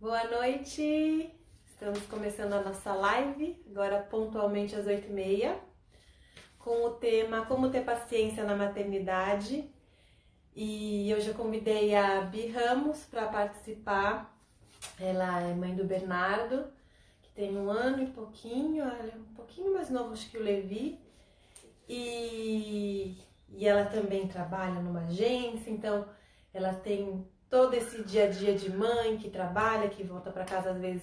Boa noite, estamos começando a nossa live, agora pontualmente às 8h30, com o tema Como ter paciência na maternidade. E hoje eu convidei a Bi Ramos para participar. Ela é mãe do Bernardo, que tem 1 ano e pouquinho, ela é um pouquinho mais novo acho que o Levi. E, e ela também trabalha numa agência, então ela tem todo esse dia a dia de mãe que trabalha, que volta para casa às vezes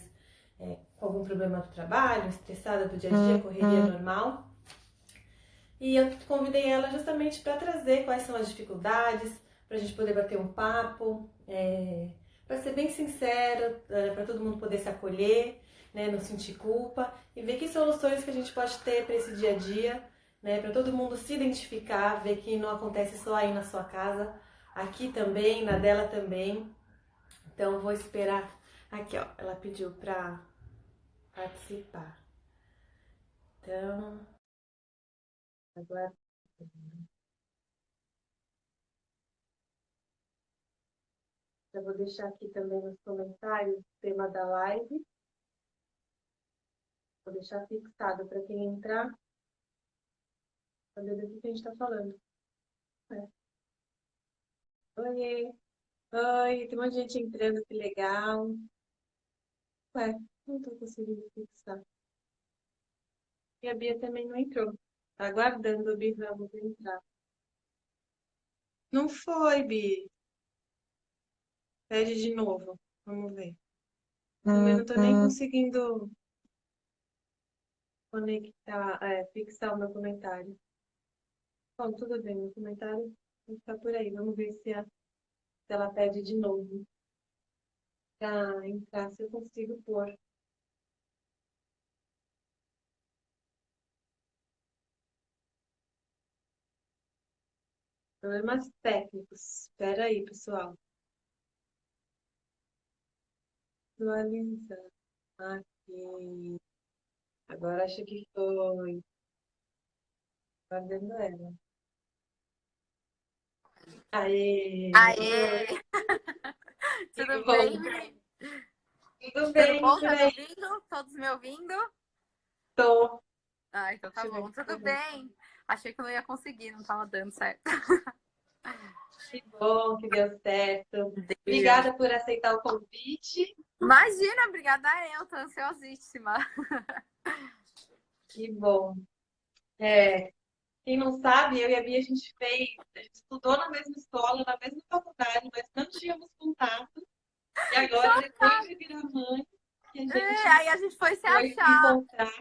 com algum problema do trabalho, estressada do dia a dia, correria normal. E eu convidei ela justamente para trazer quais são as dificuldades, para a gente poder bater um papo, para ser bem sincero, para todo mundo poder se acolher, né, não sentir culpa e ver que soluções que a gente pode ter para esse dia a dia, né, para todo mundo se identificar, ver que não acontece só aí na sua casa, aqui também, na dela também. Então vou esperar. Aqui, ó, ela pediu para participar. Então, agora eu vou deixar aqui também nos comentários o tema da live. Vou deixar fixado para quem entrar, saber do que a gente está falando. É. Oi, oi, tem um monte de gente entrando, que legal. Ué, não estou conseguindo fixar. E a Bia também não entrou. Tá aguardando o Bi Ramos entrar. Não foi, Bi. Pede de novo. Vamos ver. Também não estou nem conseguindo conectar, fixar o meu comentário. Bom, tudo bem, meu comentário vai ficar por aí. Vamos ver se ela pede de novo. Pra entrar, se eu consigo pôr. Problemas técnicos. Espera aí, pessoal. Visualizar. Aqui. Agora acho que foi. Fazendo ela. Aê! Aê! Que Tudo bem? bom! Tudo Tudo bem bom? por Tá me aí? ouvindo? Todos me ouvindo? Tô. Ah, então tá Deixa eu ver bom. se Tudo tá bom. bem. Achei que eu não ia conseguir, não tava dando certo. Que bom que deu certo. Deus. Obrigada por aceitar o convite. Imagina, obrigada eu, tô ansiosíssima. Que bom. É, quem não sabe, eu e a Bia, a gente estudou na mesma escola, na mesma faculdade, mas não tínhamos contato. E agora, depois de virar mãe, que a gente Aí a gente foi se foi se achar. encontrar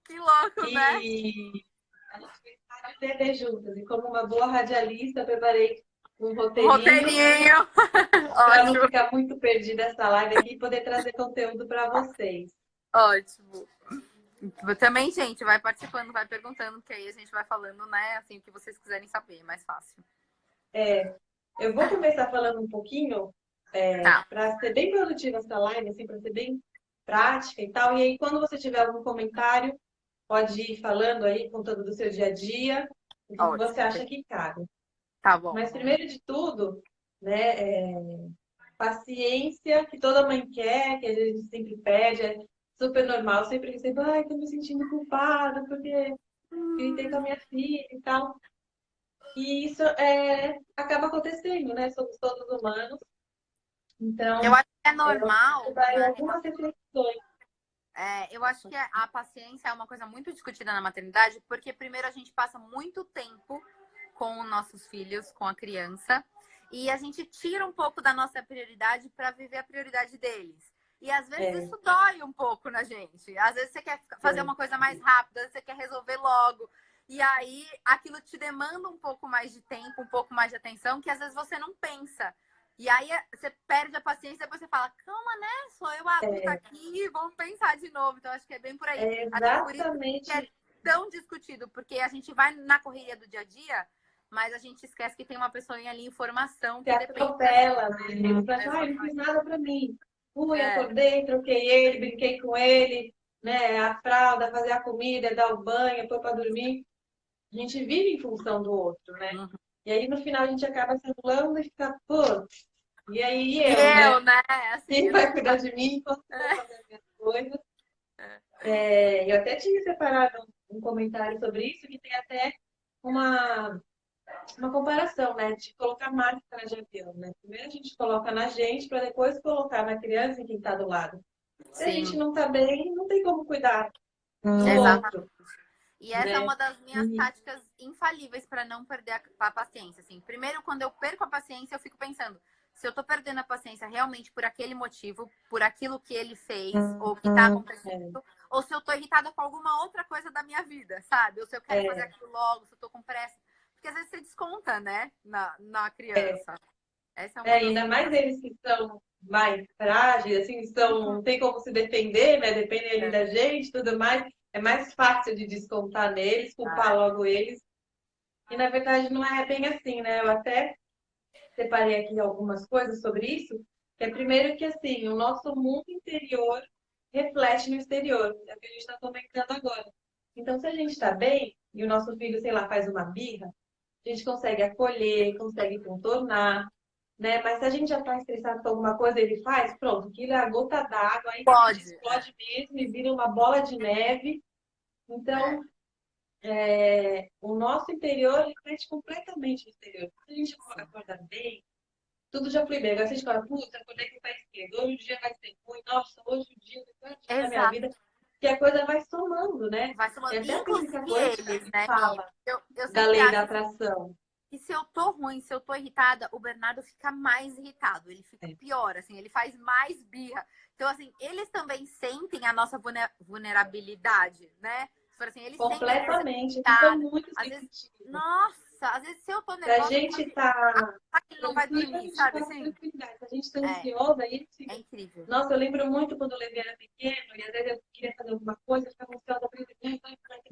Que louco, né? e a gente fez rádio e TV juntas. E como uma boa radialista, eu preparei um Um roteirinho roteirinho. para não Ótimo, ficar muito perdida essa live aqui e poder trazer conteúdo para vocês. ótimo. Também, gente, vai participando, vai perguntando, que aí a gente vai falando, né? Assim, o que vocês quiserem saber, é mais fácil. Eu vou começar falando um pouquinho Tá, para ser bem produtiva essa live, assim, para ser bem prática e tal. E aí, quando você tiver algum comentário, pode ir falando aí, contando do seu dia a dia, o que você ótimo. acha que cabe. Tá bom. Mas primeiro de tudo, né, paciência que toda mãe quer, que a gente sempre pede, é super normal. Eu sempre recebo, ai, tô me sentindo culpada porque gritei com a minha filha e tal. E isso acaba acontecendo, né? Somos todos humanos. Eu Então, acho que é eu normal, separei né? algumas reflexões. Eu acho que a paciência é uma coisa muito discutida na maternidade, porque primeiro a gente passa muito tempo com os nossos filhos, com a criança, e a gente tira um pouco da nossa prioridade para viver a prioridade deles. E às vezes É, isso dói um pouco na gente. Às vezes você quer fazer é, uma coisa mais rápida, às vezes você quer resolver logo. E aí aquilo te demanda um pouco mais de tempo, um pouco mais de atenção, que às vezes você não pensa. E aí você perde a paciência e depois você fala, calma, né? Sou eu a adulta é, aqui, vamos pensar de novo. Então, acho que é bem por aí. é Até por isso que exatamente, é tão discutido, porque a gente vai na correria do dia a dia, mas a gente esquece que tem uma pessoinha ali em formação se que depende da gente. atropela, né? Ele fala assim, ai, não fiz Exatamente. nada pra mim. Fui, É, acordei, troquei ele, brinquei com ele, né? A fralda, fazer a comida, dar o banho, pôr pra dormir. A gente vive em função do outro, né? uhum. E aí, no final, a gente acaba se anulando e fica, pô, E aí E eu, eu, né? né? Assim, Quem eu vai sempre cuidar falo. de mim enquanto eu vou É, fazer as minhas coisas? é. Eu até tinha separado um comentário sobre isso, que tem até uma, uma comparação, né? De colocar máscara de avião, né? Primeiro a gente coloca na gente, para depois colocar na criança e quem está do lado. Se a gente Sim, não está bem, não tem como cuidar do exatamente. outro, E essa é né? uma das minhas E, táticas infalíveis para não perder a paciência. Assim, primeiro, quando eu perco a paciência, eu fico pensando se eu tô perdendo a paciência realmente por aquele motivo, por aquilo que ele fez, ou que tá acontecendo, é, ou se eu tô irritada com alguma outra coisa da minha vida, sabe? Ou se eu quero fazer é, aquilo logo, se eu tô com pressa. Porque às vezes você desconta, né, na é. criança. Essa é uma das Ainda mais minhas. eles que são mais frágeis, assim, são, não tem como se defender, né? Depende ali É, da gente, tudo mais. É mais fácil de descontar neles, culpar é. logo eles. E na verdade não é bem assim, né? Eu até separei aqui algumas coisas sobre isso. Que é primeiro que assim, o nosso mundo interior reflete no exterior. É o que a gente está comentando agora. Então, se a gente está bem e o nosso filho, sei lá, faz uma birra, a gente consegue acolher, consegue contornar, né? Mas se a gente já está estressado com alguma coisa, ele faz, pronto, aquilo é a gota d'água, aí realmente Pode. explode mesmo e vira uma bola de neve. É, Então, o nosso interior reflete completamente o exterior. Se a gente sim. acordar bem, tudo já flui bem. Agora, se a gente fala, putz, acordei com o pé esquerdo, hoje o dia vai ser ruim, nossa, hoje o dia vai ser o dia da minha Exato. vida, que a coisa vai somando, né? Vai somando. Tem até a física Inclusive quântica eles, que né, Mi? fala Eu da sempre lei da acho atração. que se eu tô ruim, se eu tô irritada, o Bernardo fica mais irritado. Ele fica É. pior, assim, ele faz mais birra. Então, assim, eles também sentem a nossa vulnerabilidade, né? Se for assim, eles sentem, às vezes, Completamente, eles são irritada. muito Às vezes, sensitivos. nossa, às vezes se eu tô Se a nervosa, eu falo gente assim, tá ah, ele não vai tranquila, a dormir, gente sabe fala assim? tranquilidade. Se a gente tá É, ansiosa, aí ele é fica. incrível. Nossa, eu lembro muito quando o Levi era pequeno, e às vezes eu queria fazer alguma coisa, eu ficava ansiosa,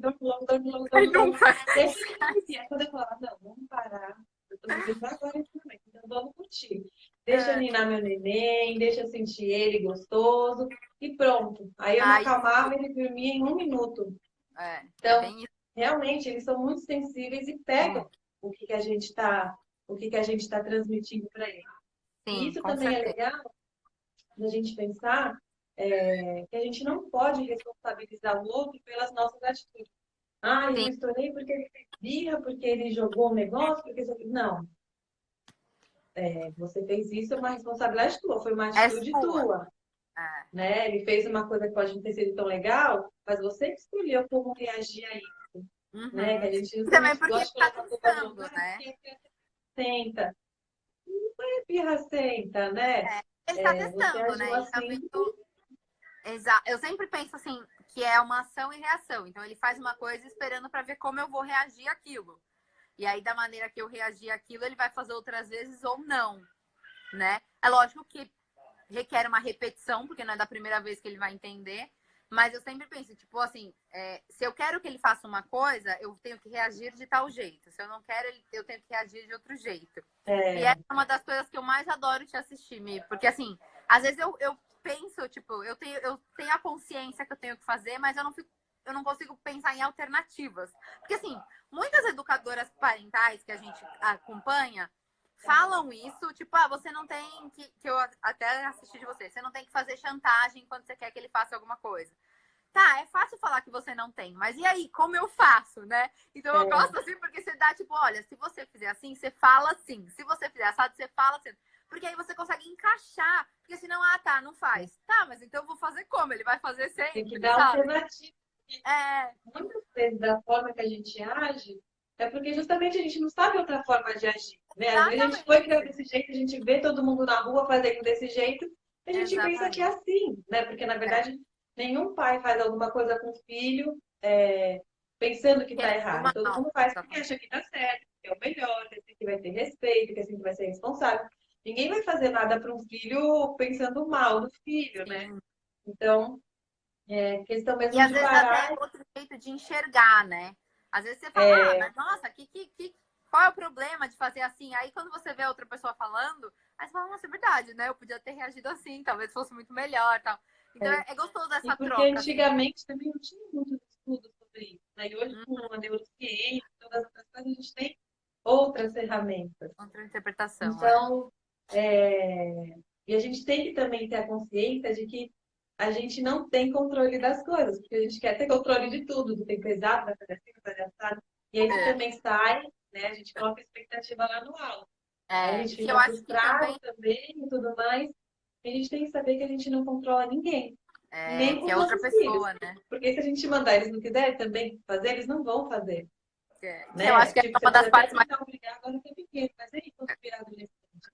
dorme logo, dorme logo, Ai, dorme não logo. faz. Deixa ele dormir. Aí quando eu falava, não, vamos parar, eu tô vivendo agora esse momento, então vamos curtir. Deixa eu É, ninar meu neném, deixa eu sentir ele gostoso, e pronto. Aí eu me aí, acalmava e ele dormia em 1 minuto. é Então, bem isso. realmente, eles são muito sensíveis e pegam o que que a gente está, o que que a gente está transmitindo para eles. E Sim, isso com também é certeza. legal da gente pensar que a gente não pode responsabilizar o outro pelas nossas atitudes. Ah, eu Sim, estourei porque ele fez birra, porque ele jogou um negócio, porque isso aqui. Não, você fez isso, é uma responsabilidade tua, foi uma é atitude sua. tua, É. né? Ele fez uma coisa que pode não ter sido tão legal, mas você que escolheu como reagir a isso, né? Que Uhum. a gente E também justamente porque gosta ele de tá colocar a culpa no outro, testando, ah, né? porque senta. Não é pirracenta, né? É. Ele tá Você testando, agiu né? Ele tá assim. vendo. Exato. Eu sempre penso assim, que é uma ação e reação. Então ele faz uma coisa esperando para ver como eu vou reagir àquilo. E aí, da maneira que eu reagir àquilo, ele vai fazer outras vezes ou não, né? É lógico que requer uma repetição, porque não é da primeira vez que ele vai entender. Mas eu sempre penso, tipo assim, se eu quero que ele faça uma coisa, eu tenho que reagir de tal jeito. Se eu não quero, eu tenho que reagir de outro jeito. E É, essa é uma das coisas que eu mais adoro te assistir, Mi. Porque assim, às vezes eu penso, tipo, eu tenho a consciência que eu tenho que fazer, mas eu não consigo pensar em alternativas. Porque assim, muitas educadoras parentais que a gente acompanha, falam isso, tipo, você não tem que eu até assisti de você não tem que fazer chantagem quando você quer que ele faça alguma coisa. Tá, é fácil falar que você não tem, mas e aí, como eu faço, né? Então eu é, gosto assim porque você dá, tipo, olha, se você fizer assim, você fala assim. Se você fizer assado, você fala assim. Porque aí você consegue encaixar. Porque senão, tá, não faz. Tá, mas então eu vou fazer como? Ele vai fazer tem que sempre, dar sabe? alternativa. É, Muitas vezes, da forma que a gente age, é porque justamente a gente não sabe outra forma de agir, né? Às vezes a gente foi criado exatamente. desse jeito, a gente vê todo mundo na rua fazendo desse jeito, e a gente pensa que é Exatamente. assim, né? Porque, na É. verdade, nenhum pai faz alguma coisa com o filho pensando que está Querendo errado. Todo mal. mundo faz porque Exatamente. acha que está certo, que é o melhor, que é assim que vai ter respeito, que é assim que vai ser responsável. Ninguém vai fazer nada para um filho pensando mal do filho, né? Sim. Então, é questão E mesmo às de vezes até parar. é outro jeito de enxergar, né? Às vezes você fala, É, mas nossa, qual é o problema de fazer assim? Aí quando você vê outra pessoa falando, aí você fala, nossa, é verdade, né? Eu podia ter reagido assim, talvez fosse muito melhor, tal. Então é. é gostoso E essa porque troca, assim. antigamente também não tinha muitos estudos sobre isso, né? E hoje, Hum, com a neurociência, todas essas coisas, a gente tem outras ferramentas. Outra interpretação, é. Então, E a gente tem que também ter a consciência de que a gente não tem controle das coisas, porque a gente quer ter controle de tudo, do tempo exato, vai fazer assim, vai fazer assado. E aí você também sai, né? A gente coloca a expectativa lá no alto. Aí a gente Que eu fica acho que frustrado também também e tudo mais. E a gente tem que saber que a gente não controla ninguém, nem com que os é outra nossos filhos. pessoa, né? Porque se a gente mandar eles não quiserem também fazer, eles não vão fazer, Que eu acho né? que é Tipo, você uma das pode até partes mais. tentar obrigar agora que é pequeno, mas aí, quando virar adolescente,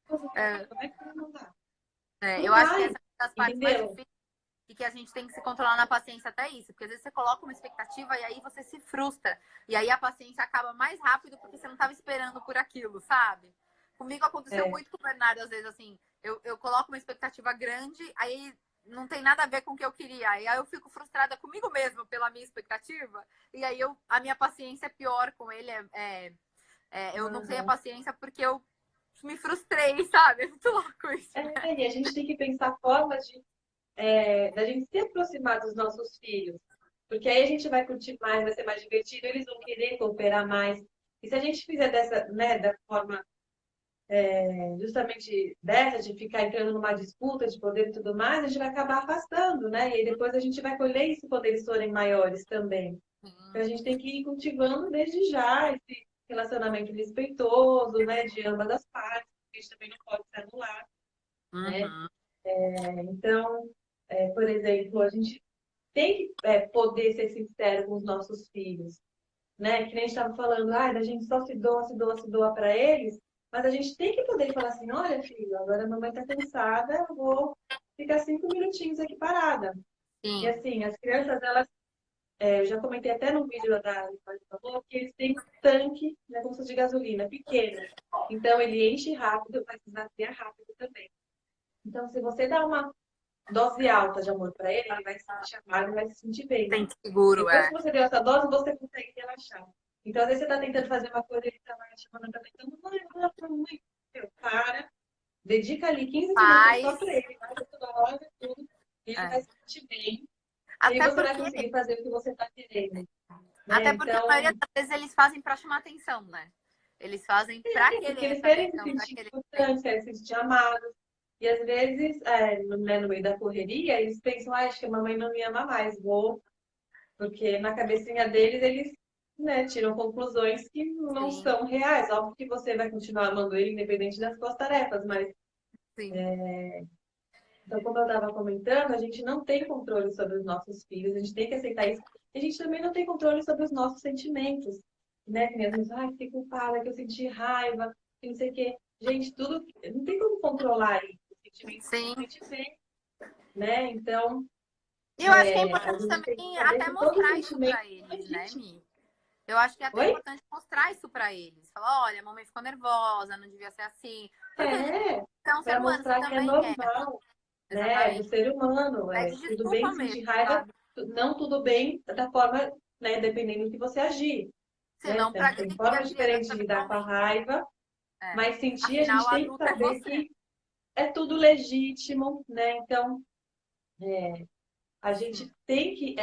quando virar adulto, como é que você vai mandar? Eu Não acho que essa vai, é uma das partes mais entendeu? difíceis e que a gente tem que se controlar na paciência até isso. Porque às vezes você coloca uma expectativa e aí você se frustra. E aí a paciência acaba mais rápido porque você não estava esperando por aquilo, sabe? Comigo aconteceu É, muito com o Bernardo, às vezes, assim, eu coloco uma expectativa grande, aí não tem nada a ver com o que eu queria. E aí eu fico frustrada comigo mesma pela minha expectativa. E aí a minha paciência é pior com ele. Eu não tenho a uhum. paciência porque eu me frustrei, sabe? É muito louco isso, né? E a gente tem que pensar formas da gente se aproximar dos nossos filhos. Porque aí a gente vai curtir mais, vai ser mais divertido, eles vão querer cooperar mais. E se a gente fizer dessa, né, da forma justamente dessa, de ficar entrando numa disputa de poder e tudo mais, a gente vai acabar afastando, né? E aí depois a gente vai colher isso quando eles forem maiores também. Então a gente tem que ir cultivando desde já esse relacionamento respeitoso, né, de ambas as partes, porque a gente também não pode se anular, né? Uhum. Então, por exemplo, a gente tem que poder ser sincero com os nossos filhos, né? Que nem a gente estava falando, a gente só se doa, se doa, se doa para eles, mas a gente tem que poder falar assim, olha, filho, agora a mamãe está cansada, eu vou ficar 5 minutinhos aqui parada. E Sim. assim, as crianças, elas, eu já comentei até no vídeo da falou que eles têm um tanque, né, como se fosse de gasolina, pequeno. Então ele enche rápido, mas esvazia rápido também. Então, se você dá uma dose alta de amor para ele, ele vai se sentir amado e vai se sentir bem. Tem seguro, Depois que você deu essa dose, você consegue relaxar. Então, às vezes você está tentando fazer uma coisa, ele está lá chamando, está tentando, mãe, mãe, meu, para, dedica ali 15 minutos só Faz. para ele, vai toda hora, tudo, e ele vai É. se sentir bem, e aí Até você vai porque, conseguir fazer o que você está querendo, até né? porque a maioria Então, das vezes eles fazem para chamar atenção, né? Eles fazem para porque querer eles essa querem se atenção, para sentir querer bem. importantes, querem se sentir amados, e às vezes, no meio da correria, eles pensam, acho que a mamãe não me ama mais, vou. Porque na cabecinha deles, eles, né, tiram conclusões que não Sim, são reais. Óbvio que você vai continuar amando ele, independente das suas tarefas, mas, sim, então, como eu estava comentando, a gente não tem controle sobre os nossos filhos, a gente tem que aceitar isso. E a gente também não tem controle sobre os nossos sentimentos, né? Que mesmo, fiquei culpada, que eu senti raiva, que não sei o quê. Gente, tudo, não tem como controlar isso. Os sentimentos sim. a gente vê, né? Então, E eu acho que é a importante gente tem que também saber até que todo mostrar isso sentimento para é eles, né, legítimo. Mi? Eu acho que é até Oi? importante mostrar isso para eles. Falar, olha, a mamãe ficou nervosa, não devia ser assim. Porque eles É, são um ser para humano, você mostrar que é também é. normal, né, do Exatamente. ser humano. Pede Tudo bem desculpa sentir mesmo, raiva, sabe? não tudo bem da forma, né, dependendo do que você agir, né? Senão, para Tem agredir a formas diferentes criança de lidar com a verbalmente. raiva, É. mas sentir, a Afinal, gente o tem que adulto é saber você. que é tudo legítimo, né? Então, a Sim. gente tem que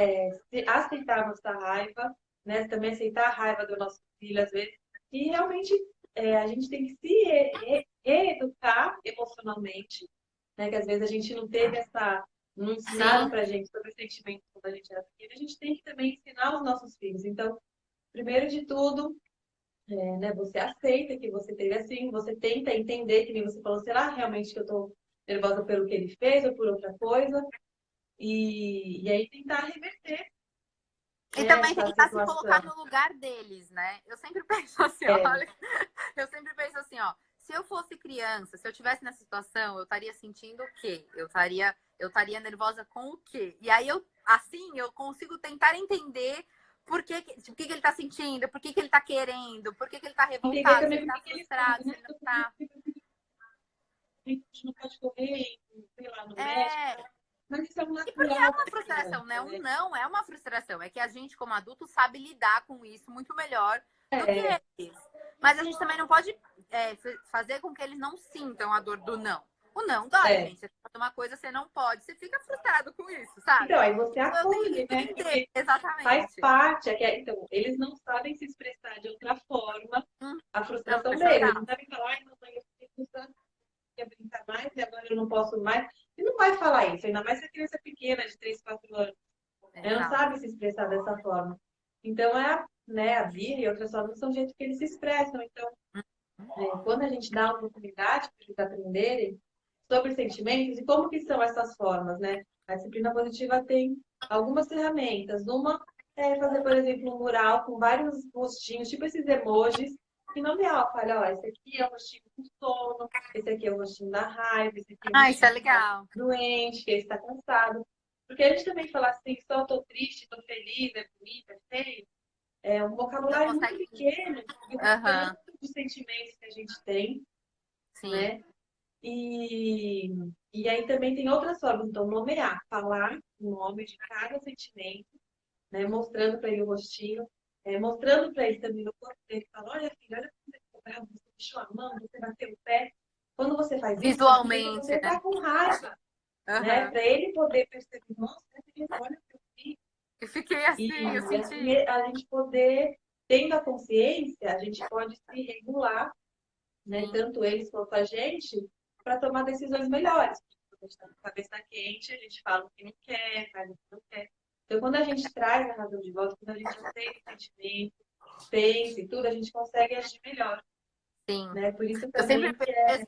aceitar a nossa raiva, né? Também aceitar a raiva do nosso filho, às vezes, e realmente a gente tem que se reeducar emocionalmente, né? Que às vezes a gente não teve não ensinaram Sim. pra gente sobre sentimentos quando a gente era pequeno, a gente tem que também ensinar os nossos filhos. Então, primeiro de tudo, né, você aceita que você teve assim, você tenta entender, que nem você falou, será realmente que eu tô nervosa pelo que ele fez ou por outra coisa? E aí tentar reverter, E né, também essa tentar se colocar situação. no lugar deles, né? Eu sempre penso assim, É, olha, eu sempre penso assim, ó, se eu fosse criança, se eu tivesse nessa situação, eu estaria sentindo o quê? Eu estaria nervosa com o quê? E aí eu consigo tentar entender por que ele tá sentindo, por que ele tá querendo, por que ele tá entender revoltado, se também ele por tá que que eles fazem, frustrado, se né? ele não tá. A gente não pode correr, sei lá, no médico, É, mas isso é um e porque é natural uma da frustração, né? criança, Um né? não é uma frustração. É que a gente, como adulto, sabe lidar com isso muito melhor do que É, eles. Mas a gente também não pode fazer com que eles não sintam a dor do não. O não dói, é. gente. Você faz uma coisa, você não pode. Você fica frustrado com isso, sabe? Então, aí você Então eu tenho que acolhe, né? entender. Porque faz Exatamente. parte, então, eles não sabem se expressar de outra forma Hum, a não, frustração deixa eu deles. Eles dar. não sabem falar, ai, mamãe, eu fiquei frustrada, não posso mais. E não vai falar isso, ainda mais se a criança é pequena, de 3, 4 anos. Ela não sabe se expressar dessa forma. Então, a birra e outras formas são o jeito que eles se expressam. Então, quando a gente dá a oportunidade para eles aprenderem sobre sentimentos e como que são essas formas, né? A disciplina positiva tem algumas ferramentas. Uma é fazer, por exemplo, um mural com vários rostinhos, tipo esses emojis, e nomear, fala, ó, esse aqui é o rostinho do sono, esse aqui é o rostinho da raiva, esse aqui é o Isso é rostinho legal. doente, que está cansado. Porque a gente também fala assim, só tô triste, tô feliz, é bonito, é feio. É um vocabulário muito pequeno e o tanto de sentimentos que a gente tem, Sim. né? E aí também tem outras formas. Então, nomear, falar o nome de cada sentimento, né? Mostrando para ele o rostinho, mostrando para ele também o corpo dele. Fala, olha, filho, olha como você ficou bravo, você puxou a mão, você bateu o pé. Quando você faz isso, Visualmente, você está com raiva, né? Para ele poder perceber, nossa, olha o que eu fiz. Eu fiquei assim, eu E senti. assim a gente poder, tendo a consciência, a gente pode se regular, né? Tanto eles quanto a gente, para tomar decisões melhores. Quando a gente está com a cabeça quente, a gente fala o que não quer, faz o que não quer. Então, quando a gente traz a razão de volta, quando a gente aceita o sentimento, pensa e tudo, a gente consegue agir melhor. Sim. Né? Por isso Eu sempre também que é...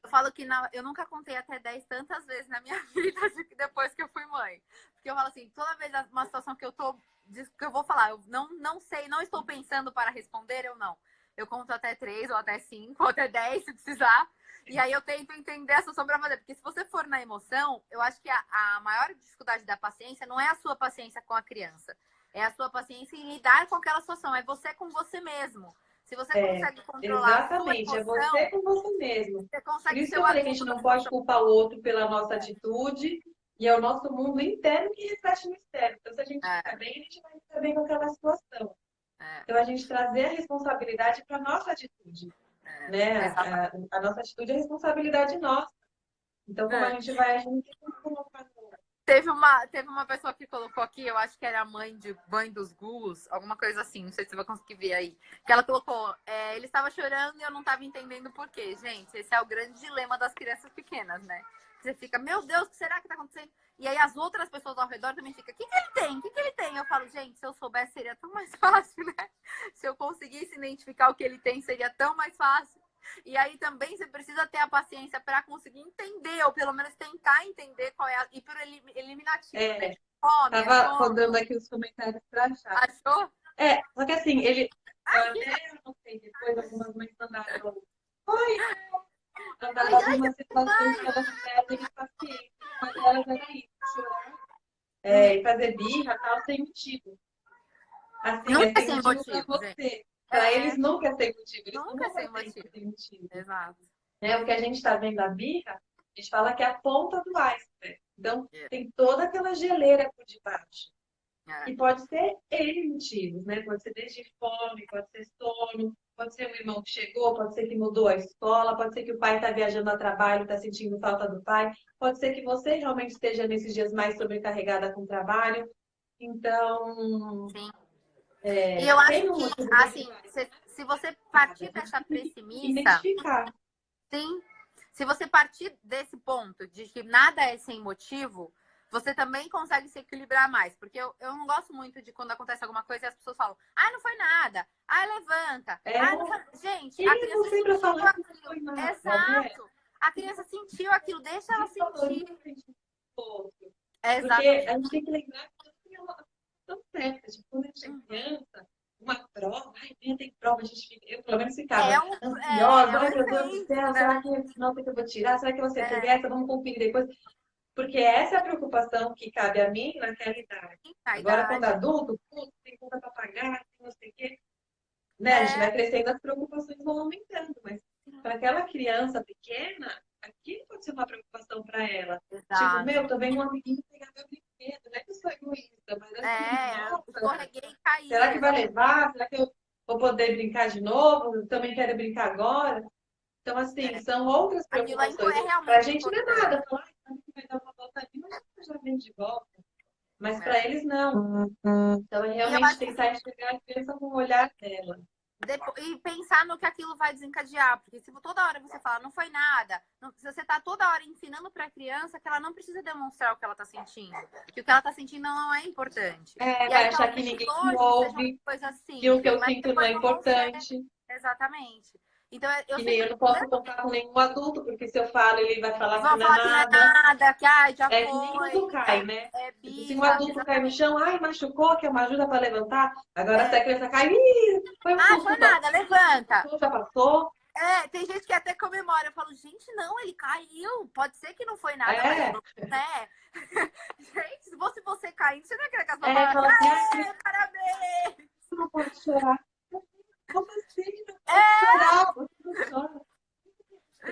eu falo que eu nunca contei até 10 tantas vezes na minha vida depois que eu fui mãe. Porque eu falo assim, toda vez uma situação que eu tô, que eu vou falar, eu não sei, não estou pensando para responder, eu não. Eu conto até 3, ou até 5, ou até 10, se precisar. E aí eu tento entender a solução para fazer. Porque se você for na emoção, eu acho que a maior dificuldade da paciência não é a sua paciência com a criança. É a sua paciência em lidar com aquela situação. É você com você mesmo. Se você consegue controlar a sua Exatamente, é emoção, você com você mesmo. você Por consegue isso ser que o eu falei que a adulto gente da não pode situação. culpar o outro pela nossa atitude, e é o nosso mundo interno que reflete no externo. Então, se a gente fica bem, a gente vai ficar bem com aquela situação. Então, a gente trazer a responsabilidade para a nossa atitude. Né? A nossa atitude é responsabilidade nossa. Então, como a gente vai, a gente tem que colocar no... Teve uma pessoa que colocou aqui, eu acho que era a mãe dos Gus, alguma coisa assim, não sei se você vai conseguir ver aí. Que ela colocou, ele estava chorando e eu não estava entendendo por quê. Gente, esse é o grande dilema das crianças pequenas, né? Você fica, meu Deus, o que será que está acontecendo? E aí as outras pessoas ao redor também ficam, o que ele tem? O que ele tem? Eu falo, gente, se eu soubesse seria tão mais fácil, né? Se eu conseguisse identificar o que ele tem, seria tão mais fácil. E aí também você precisa ter a paciência para conseguir entender, ou pelo menos tentar entender qual é e por eliminativo, né? Tava rodando aqui os comentários para achar. Achou? Só que assim, eu até anotei depois, algumas mães mandaram. Oi! Mandaram algumas situações que elas perdem a paciência. Uma delas era isso, chorar, e fazer birra, tal, sem motivo. Assim, Nunca sem sem motivo motivo, para você. Para eles nunca é sem motivo. Eles nunca não sem aceitam motivo. sem motivo. Exato. O que a gente está vendo a birra, a gente fala que é a ponta do iceberg. Então, tem toda aquela geleira por debaixo. E pode ser N motivos, né? Pode ser desde fome, pode ser sono, pode ser um irmão que chegou, pode ser que mudou a escola, pode ser que o pai está viajando a trabalho, está sentindo falta do pai, pode ser que você realmente esteja nesses dias mais sobrecarregada com o trabalho. Então, Sim. E eu acho tem um que, motivo assim, se você partir dessa premissa, identificar. sim, se você partir desse ponto de que nada é sem motivo, você também consegue se equilibrar mais. Porque eu não gosto muito de quando acontece alguma coisa e as pessoas falam, não foi nada, levanta, não foi... Gente, a criança sentiu aquilo. Exato. A criança sentiu aquilo, deixa ela sentir. Porque a gente tem que lembrar que tão certa. Tipo, quando a gente é criança, uma prova, tem prova, a gente fica, eu pelo menos ficava ansiosa, ai meu Deus do céu, será que não sei que eu vou tirar? Será que você teve essa? Vamos conferir depois. Porque essa é a preocupação que cabe a mim naquela idade. Agora, quando adulto, tem conta para pagar, tem não sei o quê. Né? A gente vai crescendo, as preocupações vão aumentando, mas para aquela criança pequena, aquilo pode ser uma preocupação para ela. Exato. Tipo, tô vendo um amiguinho pegar meu brinquedo, não é que eu sou egoísta, mas assim, nossa, escorreguei e caí. Será que vai levar? Será que eu vou poder brincar de novo? Eu também quero brincar agora. Então, assim, são outras preocupações. Para a gente não é nada. Falar, que vai dar uma volta ali, mas já vem de volta. Mas para eles, não. Então, é realmente tentar enxergar a criança com o olhar dela. E pensar no que aquilo vai desencadear. Porque se toda hora você fala, não foi nada, se você tá toda hora ensinando pra criança que ela não precisa demonstrar o que ela tá sentindo, que o que ela tá sentindo não é importante. E Vai aí achar que talvez ninguém me hoje seja uma ouve, coisa que o que simples, eu mas sinto não depois é não vão ser. importante. Exatamente. Então eu Que nem eu sempre não posso contar com nenhum adulto, porque se eu falo, ele vai falar que vão não é falar que não é nada. nada, que ai, já É que nem quando foi, cai, né? é Tipo, se um birra, adulto cai no exatamente. chão, ai, machucou, quer uma ajuda para levantar. Agora, se a É, criança cai, ih, foi um ah, susto foi tão nada, levanta. já passou. É, tem gente que até comemora. Eu falo, gente, não, ele caiu. Pode ser que não foi nada, mas É, não, né? Gente, se fosse você caindo, você não ia querer que as pessoas fala falassem, assim, ai, aê, parabéns! você não pode chorar. Como assim? Não pode É, chorar, você não chora.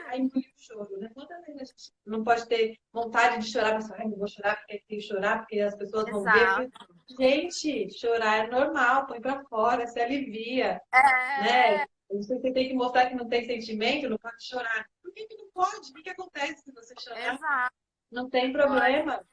Aí engolir o choro, né? Quantas vezes a gente não pode ter vontade de chorar, mas ai, não vou chorar porque tem que chorar, porque as pessoas vão ver. exato. Gente, chorar é normal, põe pra fora, se alivia, né? É, Você tem que mostrar que não tem sentimento, não pode chorar. Por que que não pode? O que que acontece se você chorar? exato. Não tem Eu acho, problema.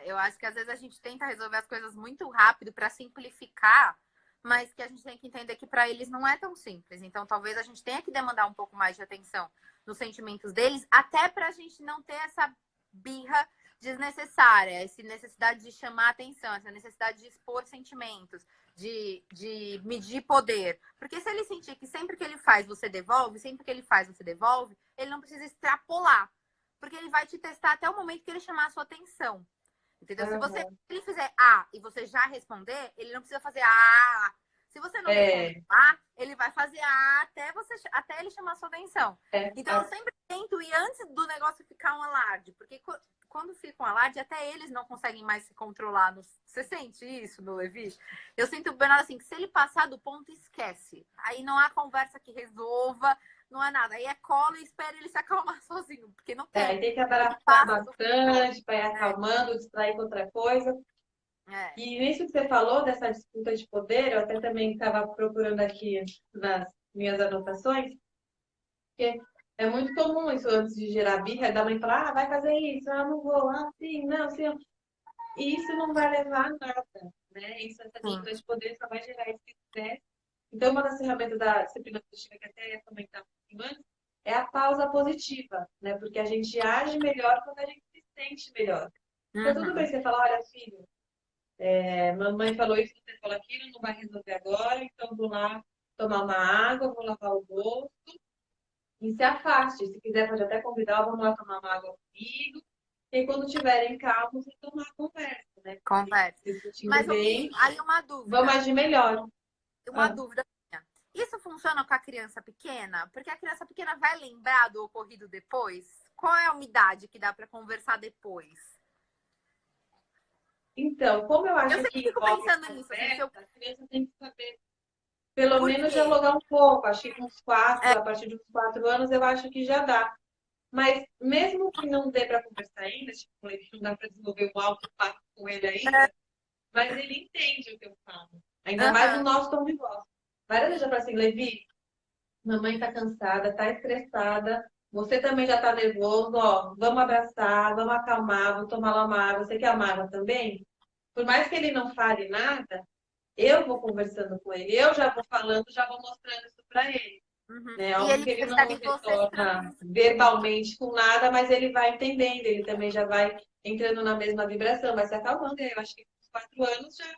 eu acho que às vezes a gente tenta resolver as coisas muito rápido para simplificar, mas que a gente tem que entender que para eles não é tão simples. Então, talvez a gente tenha que demandar um pouco mais de atenção nos sentimentos deles, até para a gente não ter essa birra desnecessária, essa necessidade de chamar atenção, essa necessidade de expor sentimentos, de medir poder. Porque se ele sentir que sempre que ele faz, você devolve, sempre que ele faz, você devolve, ele não precisa extrapolar. Porque ele vai te testar até o momento que ele chamar a sua atenção. Entendeu? Se você Aham. ele fizer A e você já responder, ele não precisa fazer A. Se você não responder É, A, ele vai fazer A até ele chamar a sua atenção. é, Então eu sempre tento ir antes do negócio ficar um alarde, porque quando fica um alarde, até eles não conseguem mais se controlar. Você sente isso no Levi? Eu sinto o Bernardo assim, que se ele passar do ponto, esquece. Aí não há conversa que resolva, não há nada. Aí é colo e espera ele se acalmar sozinho, porque não aí tem. tem que Ele abraçar passa do ponto. bastante para ir acalmando, distrair com outra coisa. É. E nisso que você falou, dessa disputa de poder, eu até também estava procurando aqui nas minhas anotações, porque é muito comum isso antes de gerar birra, da mãe falar, vai fazer isso, não vou, sim, não, sim. E isso não vai levar a nada, né? Isso, essa Sim. disputa de poder só vai gerar esse estresse. Então, uma das ferramentas da disciplina positiva, que até ia comentar um pouquinho antes, é a pausa positiva, né? Porque a gente age melhor quando a gente se sente melhor. Então, tudo bem Uhum. você falar, olha, filho, mamãe falou isso, você falou aquilo, não vai resolver agora, então vou lá tomar uma água, vou lavar o rosto e se afaste. Se quiser, pode até convidar, vamos lá tomar uma água comigo. E aí, quando tiverem calmos, retomar a conversa, né? Conversa. Se sentindo Mas, ô, Mi, bem, aí vamos agir melhor. uma Ah, dúvida minha. Isso funciona com a criança pequena? Porque a criança pequena vai lembrar do ocorrido depois? Qual é a umidade que dá para conversar depois? então, como eu Eu acho sempre que fico envolve pensando essa nisso, assim, se eu... conversa, a criança tem que saber, pelo Por menos, quê? dialogar um pouco. Acho que com uns quatro, É, a partir de uns 4 anos, eu acho que já dá. Mas mesmo que não dê para conversar ainda, tipo, não dá para desenvolver um alto papo com ele ainda, mas ele entende o que eu falo. Ainda mais no aham, nosso tom de voz. Várias vezes eu falo assim, Levi, mamãe tá cansada, tá estressada, você também já tá nervoso, ó, vamos abraçar, vamos acalmar, vamos tomar lá uma água. Você quer uma água também? Por mais que ele não fale nada, eu vou conversando com ele, eu já vou falando, já vou mostrando isso para ele. uhum. Né? E Óbvio ele que ele não percebe você se retorna traduzir. verbalmente com nada, mas ele vai entendendo, ele também já vai entrando na mesma vibração, vai se acalmando. E aí, eu acho que com os 4 anos já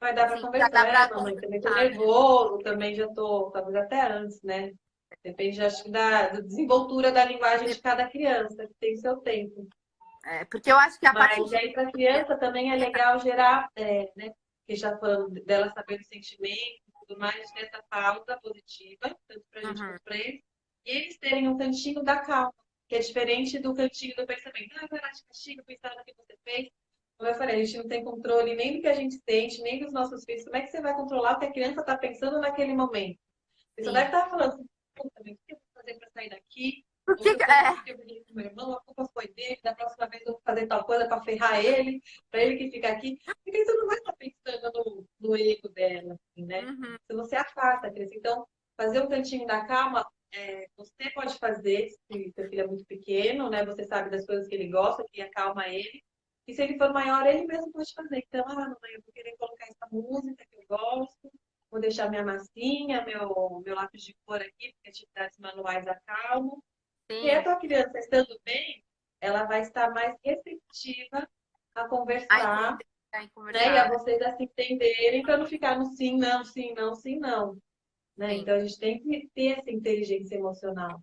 vai dar para Sim, já dá conversar. para Mamãe, também tô conversar, né? nervoso, também já tô, talvez até antes, né? Depende, acho que, da desenvoltura da linguagem de cada criança, que tem seu tempo. É, porque eu acho que a partir Mas de aí, para a criança, também é legal gerar, né? Que já falando dela saber os sentimentos e tudo mais, ter essa pauta positiva, tanto para a gente uhum. quanto para eles, e eles terem um cantinho da calma, que é diferente do cantinho do pensamento. Ah, vai lá, te castiga, pensar no que você fez. Como eu falei, a gente não tem controle nem do que a gente sente, nem dos nossos filhos. Como é que você vai controlar o que a criança está pensando naquele momento? Você só deve Sim. estar falando assim, puta, mas o que eu vou fazer para sair daqui? O Ou que puta, é? porque eu briguei com meu irmão, a culpa foi dele, da próxima vez eu vou fazer tal coisa para ferrar ele, para ele que fica aqui. Porque você não vai estar pensando no erro dela, assim, né? Uhum. Se você afasta a criança. Então, fazer um cantinho da calma, você pode fazer, se seu filho é muito pequeno, né? Você sabe das coisas que ele gosta, que acalma ele. E se ele for maior, ele mesmo pode fazer. Então, mamãe, eu vou querer colocar essa música que eu gosto. vou deixar minha massinha, meu lápis de cor aqui, porque atividades manuais acalmam. E a Sim. tua criança estando bem, ela vai estar mais receptiva a A conversar, entender, a né? E a conversar, né? vocês a se entenderem para não ficar no sim, não, sim, não, sim, não, né? Sim, Então a gente tem que ter essa inteligência emocional.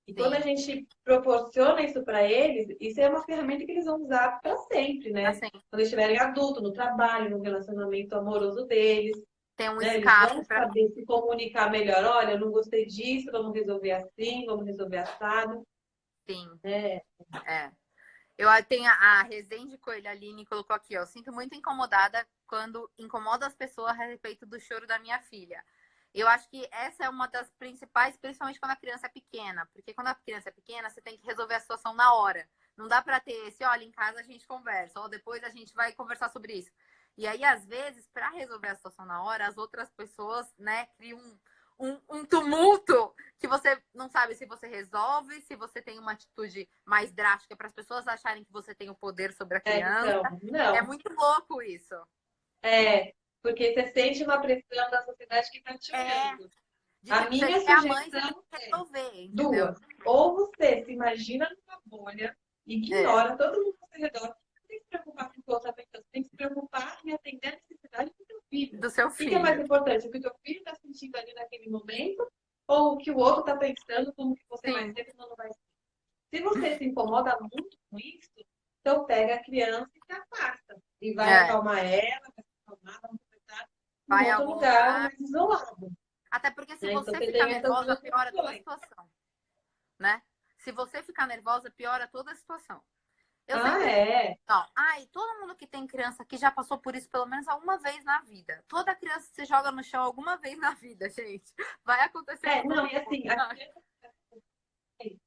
E quando a sim. gente proporciona isso para eles, isso é uma ferramenta que eles vão usar para sempre, né? Assim, Quando eles estiverem adultos, no trabalho, no relacionamento amoroso deles, tem um né? Eles vão escape para. saber se comunicar melhor. Olha, eu não gostei disso, vamos resolver assim, vamos resolver assado. Sim, É, é. Eu tenho a Rezende Coelho Aline colocou aqui, ó. Sinto muito incomodada quando incomoda as pessoas a respeito do choro da minha filha. Eu acho que essa é uma das principais, principalmente quando a criança é pequena. Porque quando a criança é pequena, você tem que resolver a situação na hora. Não dá pra ter esse, olha, em casa a gente conversa, ou depois a gente vai conversar sobre isso. E aí, às vezes, para resolver a situação na hora, as outras pessoas, né, criam um tumulto que você não sabe se você resolve, se você tem uma atitude mais drástica para as pessoas acharem que você tem o poder sobre a criança. então, É não. muito louco isso. É, porque você sente uma pressão da sociedade que está te É, olhando. de A tipo, você minha é a mãe, você tem sugestão que é resolver, entendeu? duas. Ou você se imagina numa bolha, É, ignora todo mundo ao seu redor. Você tem que se preocupar com o que o outro está pensando. Você tem que se preocupar em atender a necessidade do seu filho. do seu O que é mais filho. importante? O que o teu filho está sentindo ali naquele momento? Ou o que o outro está pensando, como que você vai Sim. ser, como não vai ser? Se você se incomoda muito com isso, então pega a criança e se afasta. E vai É, acalmar ela, vai se acalmar, vai conversar em vai em outro algum lugar, lugar. mais isolado. Até porque se Né? Então você você ficar tem essas nervosa, duas piora toda a opções. situação, né? Se você ficar nervosa, piora toda a situação. Eu Ah, sempre digo, é. não, ai, todo mundo que tem criança que já passou por isso pelo menos alguma vez na vida. Toda criança se joga no chão alguma vez na vida, gente. Vai acontecer É, com não, todo e mundo. assim, a criança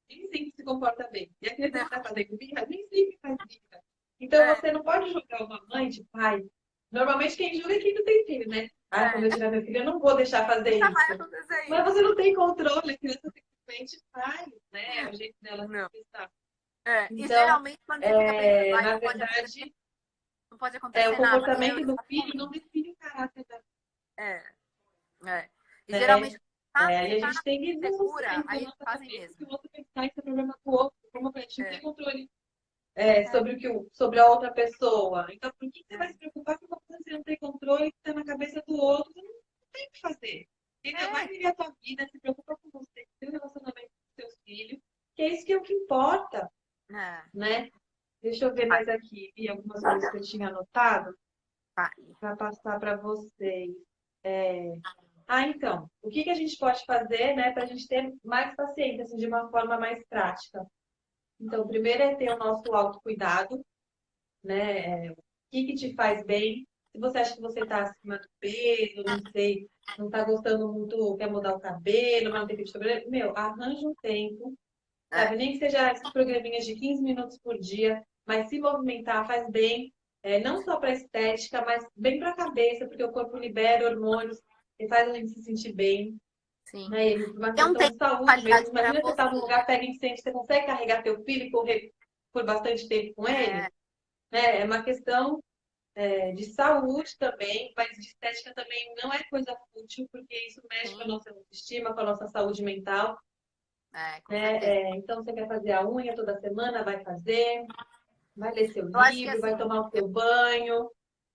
nem sempre se comporta bem. E a criança que está fazendo birra nem sempre faz birra. Então É, você não pode julgar uma mãe de pai. Normalmente quem julga é quem não tem filho, né? Ah, quando eu é. tiver meu filho, eu não vou deixar fazer Nunca vai isso. acontecer Mas você isso. não tem controle, a criança simplesmente faz, né? É o jeito dela se Não. expressar. É. E Então, geralmente quando você fica pensando, ai, na não pode acontecer, verdade, não pode o acontecer nada. Eu comportamento do filho não exatamente. define o caráter da É, é. E né? geralmente, tá, Aí a tá gente tem que desassociar segura, isso da aí nossa fazem cabeça, que mesmo. o outro pensar isso é problema do outro. Como a gente não tem É. controle É. sobre, sobre a outra pessoa. Então, por que você vai se preocupar com uma coisa que você não tem controle, que está na cabeça do outro? Você não tem o que fazer. Entendeu? Vai É. viver a tua vida, se preocupa com você, com o seu relacionamento com seus filhos, que é isso que é o que importa, É. né? Deixa eu ver Vai, mais aqui. E algumas coisas que eu tinha anotado vai. para passar para vocês. Ah, então, o que que a gente pode fazer, né, para a gente ter mais paciência, assim, de uma forma mais prática? Então, o primeiro é ter o nosso autocuidado, né? O que que te faz bem? Se você acha que você está acima do peso, não sei, não está gostando muito, quer mudar o cabelo, mas não tem tempo de cabelo, meu, arranja um tempo, É. sabe? Nem que seja esses programinhas de 15 minutos por dia, mas se movimentar faz bem, não só para a estética, mas bem para a cabeça, porque o corpo libera hormônios e faz a gente se sentir bem, Sim. né? E por uma É um questão tempo de de saúde mesmo. qualidade para Imagina você estar num você. lugar, pega incêndio, você consegue carregar teu filho e correr por bastante tempo com ele? É, Né? É uma questão de saúde também, mas de estética também não é coisa fútil, porque isso mexe com a sim, nossa autoestima, com a nossa saúde mental. com Né? certeza. Então, você quer fazer a unha toda semana, vai fazer, vai ler seu Eu acho que livro, vai assim, tomar o seu banho,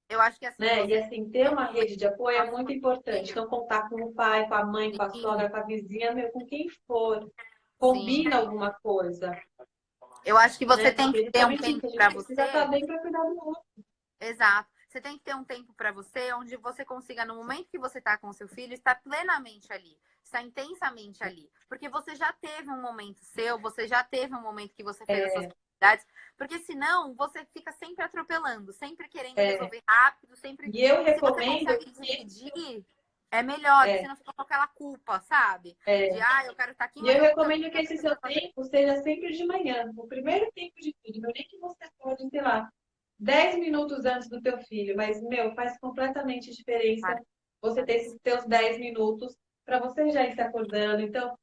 eu acho que assim, né? E você assim, ter tem uma um momento rede de apoio com é a muito sua importante. filha. Então, contar com o pai, com a mãe, com a Sim, sogra, com a vizinha, meu, com quem for. sim. Combina alguma coisa, Eu acho que você né? tem Porque que é ter um justamente isso, tempo a gente para precisa estar você. bem para cuidar do outro. Exato. Você tem que ter um tempo para você, onde você consiga, no momento que você está com o seu filho, estar plenamente ali, estar intensamente ali. Porque você já teve um momento seu, você já teve um momento que você fez as suas atividades. Porque senão você fica sempre atropelando, sempre querendo É, resolver rápido, sempre. e eu E se você recomendo consegue que dividir, é melhor, você é, não fica com aquela culpa, sabe? De é, eu quero estar aqui, e mas eu eu também recomendo que tenho esse coisa seu para fazer. tempo seja sempre de manhã, o primeiro tempo de tudo. Não é nem que você acorde, sei lá, 10 minutos antes do teu filho, mas, meu, faz completamente diferença Faz, você ter faz. esses teus 10 minutos para você já ir se acordando. Então,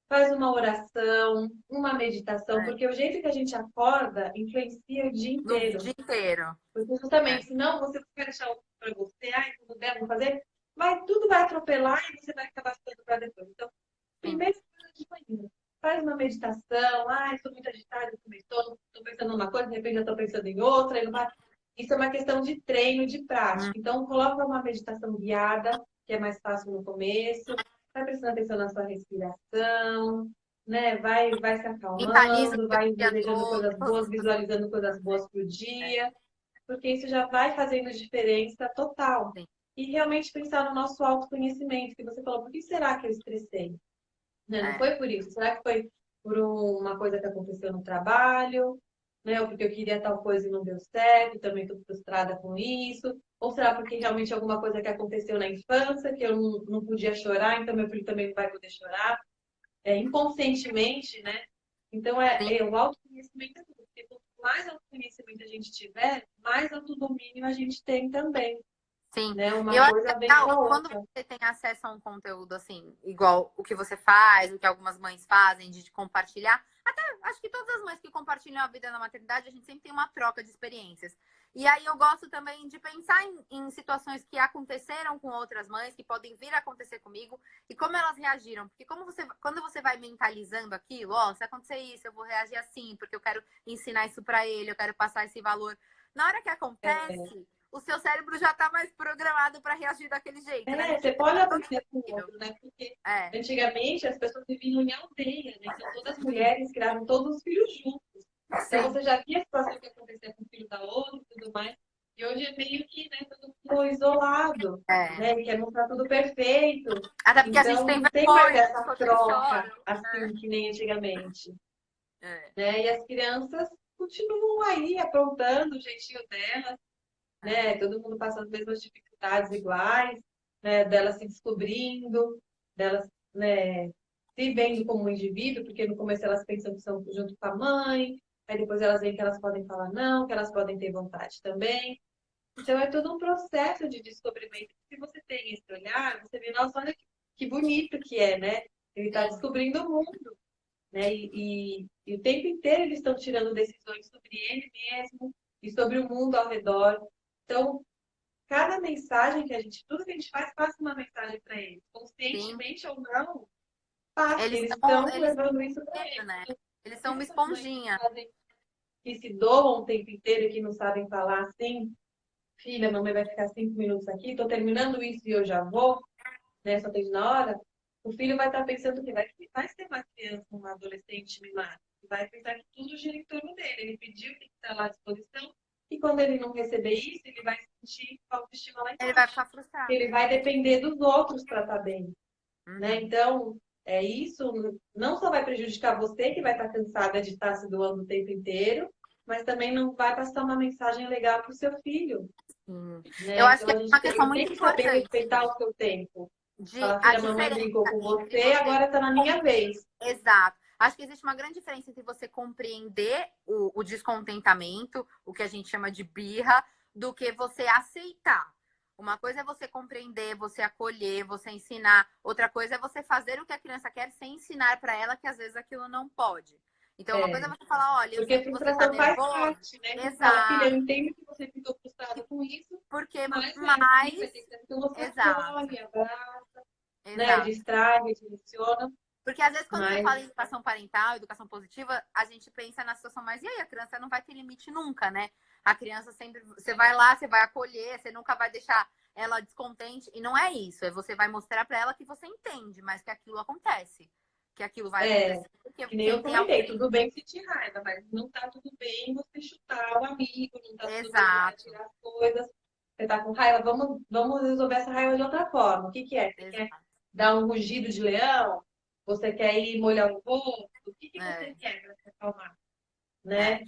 faz uma oração, uma meditação, É. porque o jeito que a gente acorda influencia o dia No inteiro. dia inteiro. Porque É. justamente, senão você quer deixar para você, ai, tudo bem, vou fazer. tudo vai atropelar e você vai acabar ficando para depois. Então, Sim, primeiro de manhã, faz uma meditação. Ah, estou muito agitada, estou pensando numa coisa, de repente eu estou pensando em outra. E não vai... Isso é uma questão de treino, de hum, prática. Então, coloca uma meditação guiada, que é mais fácil no começo. Vai prestando atenção na sua respiração, né? Vai se mentaliza o acalmando, seu vai dia desejando todo, coisas todas boas, as coisas. visualizando coisas boas pro É, dia, porque isso já vai fazendo diferença total. sim, E realmente pensar no nosso autoconhecimento, que você falou, por que será que eu estressei? Né? Não é, foi por isso. Será que foi por uma coisa que aconteceu no trabalho? Né? Ou porque eu queria tal coisa e não deu certo, também estou frustrada com isso? Ou será porque realmente alguma coisa que aconteceu na infância, que eu não podia chorar, então meu filho também não vai poder chorar? Inconscientemente, né? Então, sim, o autoconhecimento é tudo. Porque quanto mais autoconhecimento a gente tiver, mais autodomínio a gente tem também. sim. Né? E eu Uma acho coisa vem com legal a quando outra. você tem acesso a um conteúdo assim, igual o que você faz, o que algumas mães fazem, de compartilhar. Até acho que todas as mães que compartilham a vida na maternidade, a gente sempre tem uma troca de experiências. E aí eu gosto também de pensar em situações que aconteceram com outras mães, que podem vir a acontecer comigo, e como elas reagiram. Porque quando você vai mentalizando aquilo, ó, se acontecer isso, eu vou reagir assim, porque eu quero ensinar isso para ele, eu quero passar esse valor. Na hora que acontece, o seu cérebro já está mais programado para reagir daquele jeito, né? A gente Você pode pensa todo aprender com o filho. outro, né? Porque É, antigamente as pessoas viviam em aldeia, né? Então todas as mulheres criavam todos os filhos juntos. Então sim, você já via a situação que acontecia com o filho da outra e tudo mais. E hoje é meio que, né, todo mundo isolado, é. né? E quer mostrar tudo perfeito. Até porque a gente Então tem não tem mais vergonha, né, de essa quando eles troca choram. assim que nem antigamente, É, né? E as crianças continuam aí aprontando o jeitinho delas, é, né? Todo mundo passa as mesmas dificuldades iguais, né? Delas se descobrindo, delas, né, se vendo como um indivíduo, porque no começo elas pensam que são junto com a mãe, aí depois elas veem que elas podem falar não, que elas podem ter vontade também. Então é todo um processo de descobrimento. Se você tem esse olhar, você vê, nossa, olha que bonito que é, né? Ele está sim, descobrindo o mundo, né? E o tempo inteiro eles estão tirando decisões sobre ele mesmo e sobre o mundo ao redor. Então, cada mensagem que a gente, tudo que a gente faz, passa uma mensagem para eles. sim. Conscientemente ou não, passa. Eles Eles estão, estão eles levando isso para estão, eles. né? Então, Eles são mesmo uma essas mães esponjinha. que se doam o tempo inteiro e que não sabem falar assim, filha, mamãe vai ficar 5 minutos aqui, estou terminando isso e eu já vou, né? Só tem na hora. O filho vai estar pensando que vai ser uma criança, uma adolescente mimada. Vai pensar que tudo gira em torno dele. Ele pediu que está lá à disposição. E quando ele não receber isso, ele vai sentir autoestima lá Ele vai embaixo. ficar frustrado. Ele vai depender dos outros para estar bem, né? Uhum. Então, isso não só vai prejudicar você, que vai estar cansada de estar se doando o tempo inteiro, mas também não vai passar uma mensagem legal para o seu filho, Sim. Eu né? acho Então, que é a gente uma tem, questão ele muito tem que saber importante respeitar o seu tempo. de Falar, a filha, a mamãe diferença brincou com entre você, você agora está na minha vez. exato. Acho que existe uma grande diferença entre você compreender o descontentamento, o que a gente chama de birra, do que você aceitar. Uma coisa é você compreender, você acolher, você ensinar. Outra coisa é você fazer o que a criança quer sem ensinar para ela que às vezes aquilo não pode. Então, uma coisa é É, você falar, olha, eu porque sei a que você tá frustração faz nervoso. parte, né? Você fala, filha, eu Exato. entendo que você ficou frustrada com isso, Porque mas é assim, vai mais. ter que ser. Então você Exato. acolhe, abraça, né? Exato. Distrai, redireciona, Porque às vezes quando você mas fala em educação parental, educação positiva, a gente pensa na situação mais, e aí, a criança não vai ter limite nunca, né? A criança sempre, você vai lá, você vai acolher, você nunca vai deixar ela descontente. E não é isso, é você vai mostrar para ela que você entende, mas que aquilo acontece. Que aquilo vai é, acontecer. Porque que nem eu quem tem comentei, alguém. tudo bem sentir raiva, mas não tá tudo bem você chutar o amigo, não tá tudo bem você Exato, tirar as coisas. Você tá com raiva, vamos resolver essa raiva de outra forma. O que que é? Você quer exato. dar um rugido de leão? Você quer ir molhar o rosto? O que que você É, quer para se acalmar, é. né?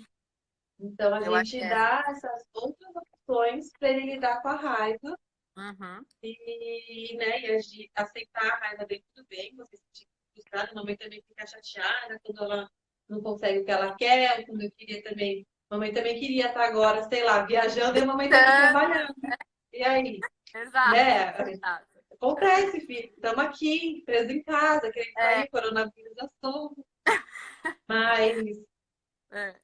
Então a Eu acho que gente é essa. dá essas outras opções para ele lidar com a raiva Uhum. e agir, aceitar a raiva dele, tudo bem, você se sentir frustrada, a mamãe também fica chateada quando ela não consegue o que ela quer, quando eu queria também, mamãe também queria estar agora, sei lá, viajando e a mamãe tá aqui Então, trabalhando. E aí, exato, né? exato. Acontece, filho, estamos aqui, presos em casa, querendo É, sair, coronavírus assolto, mas,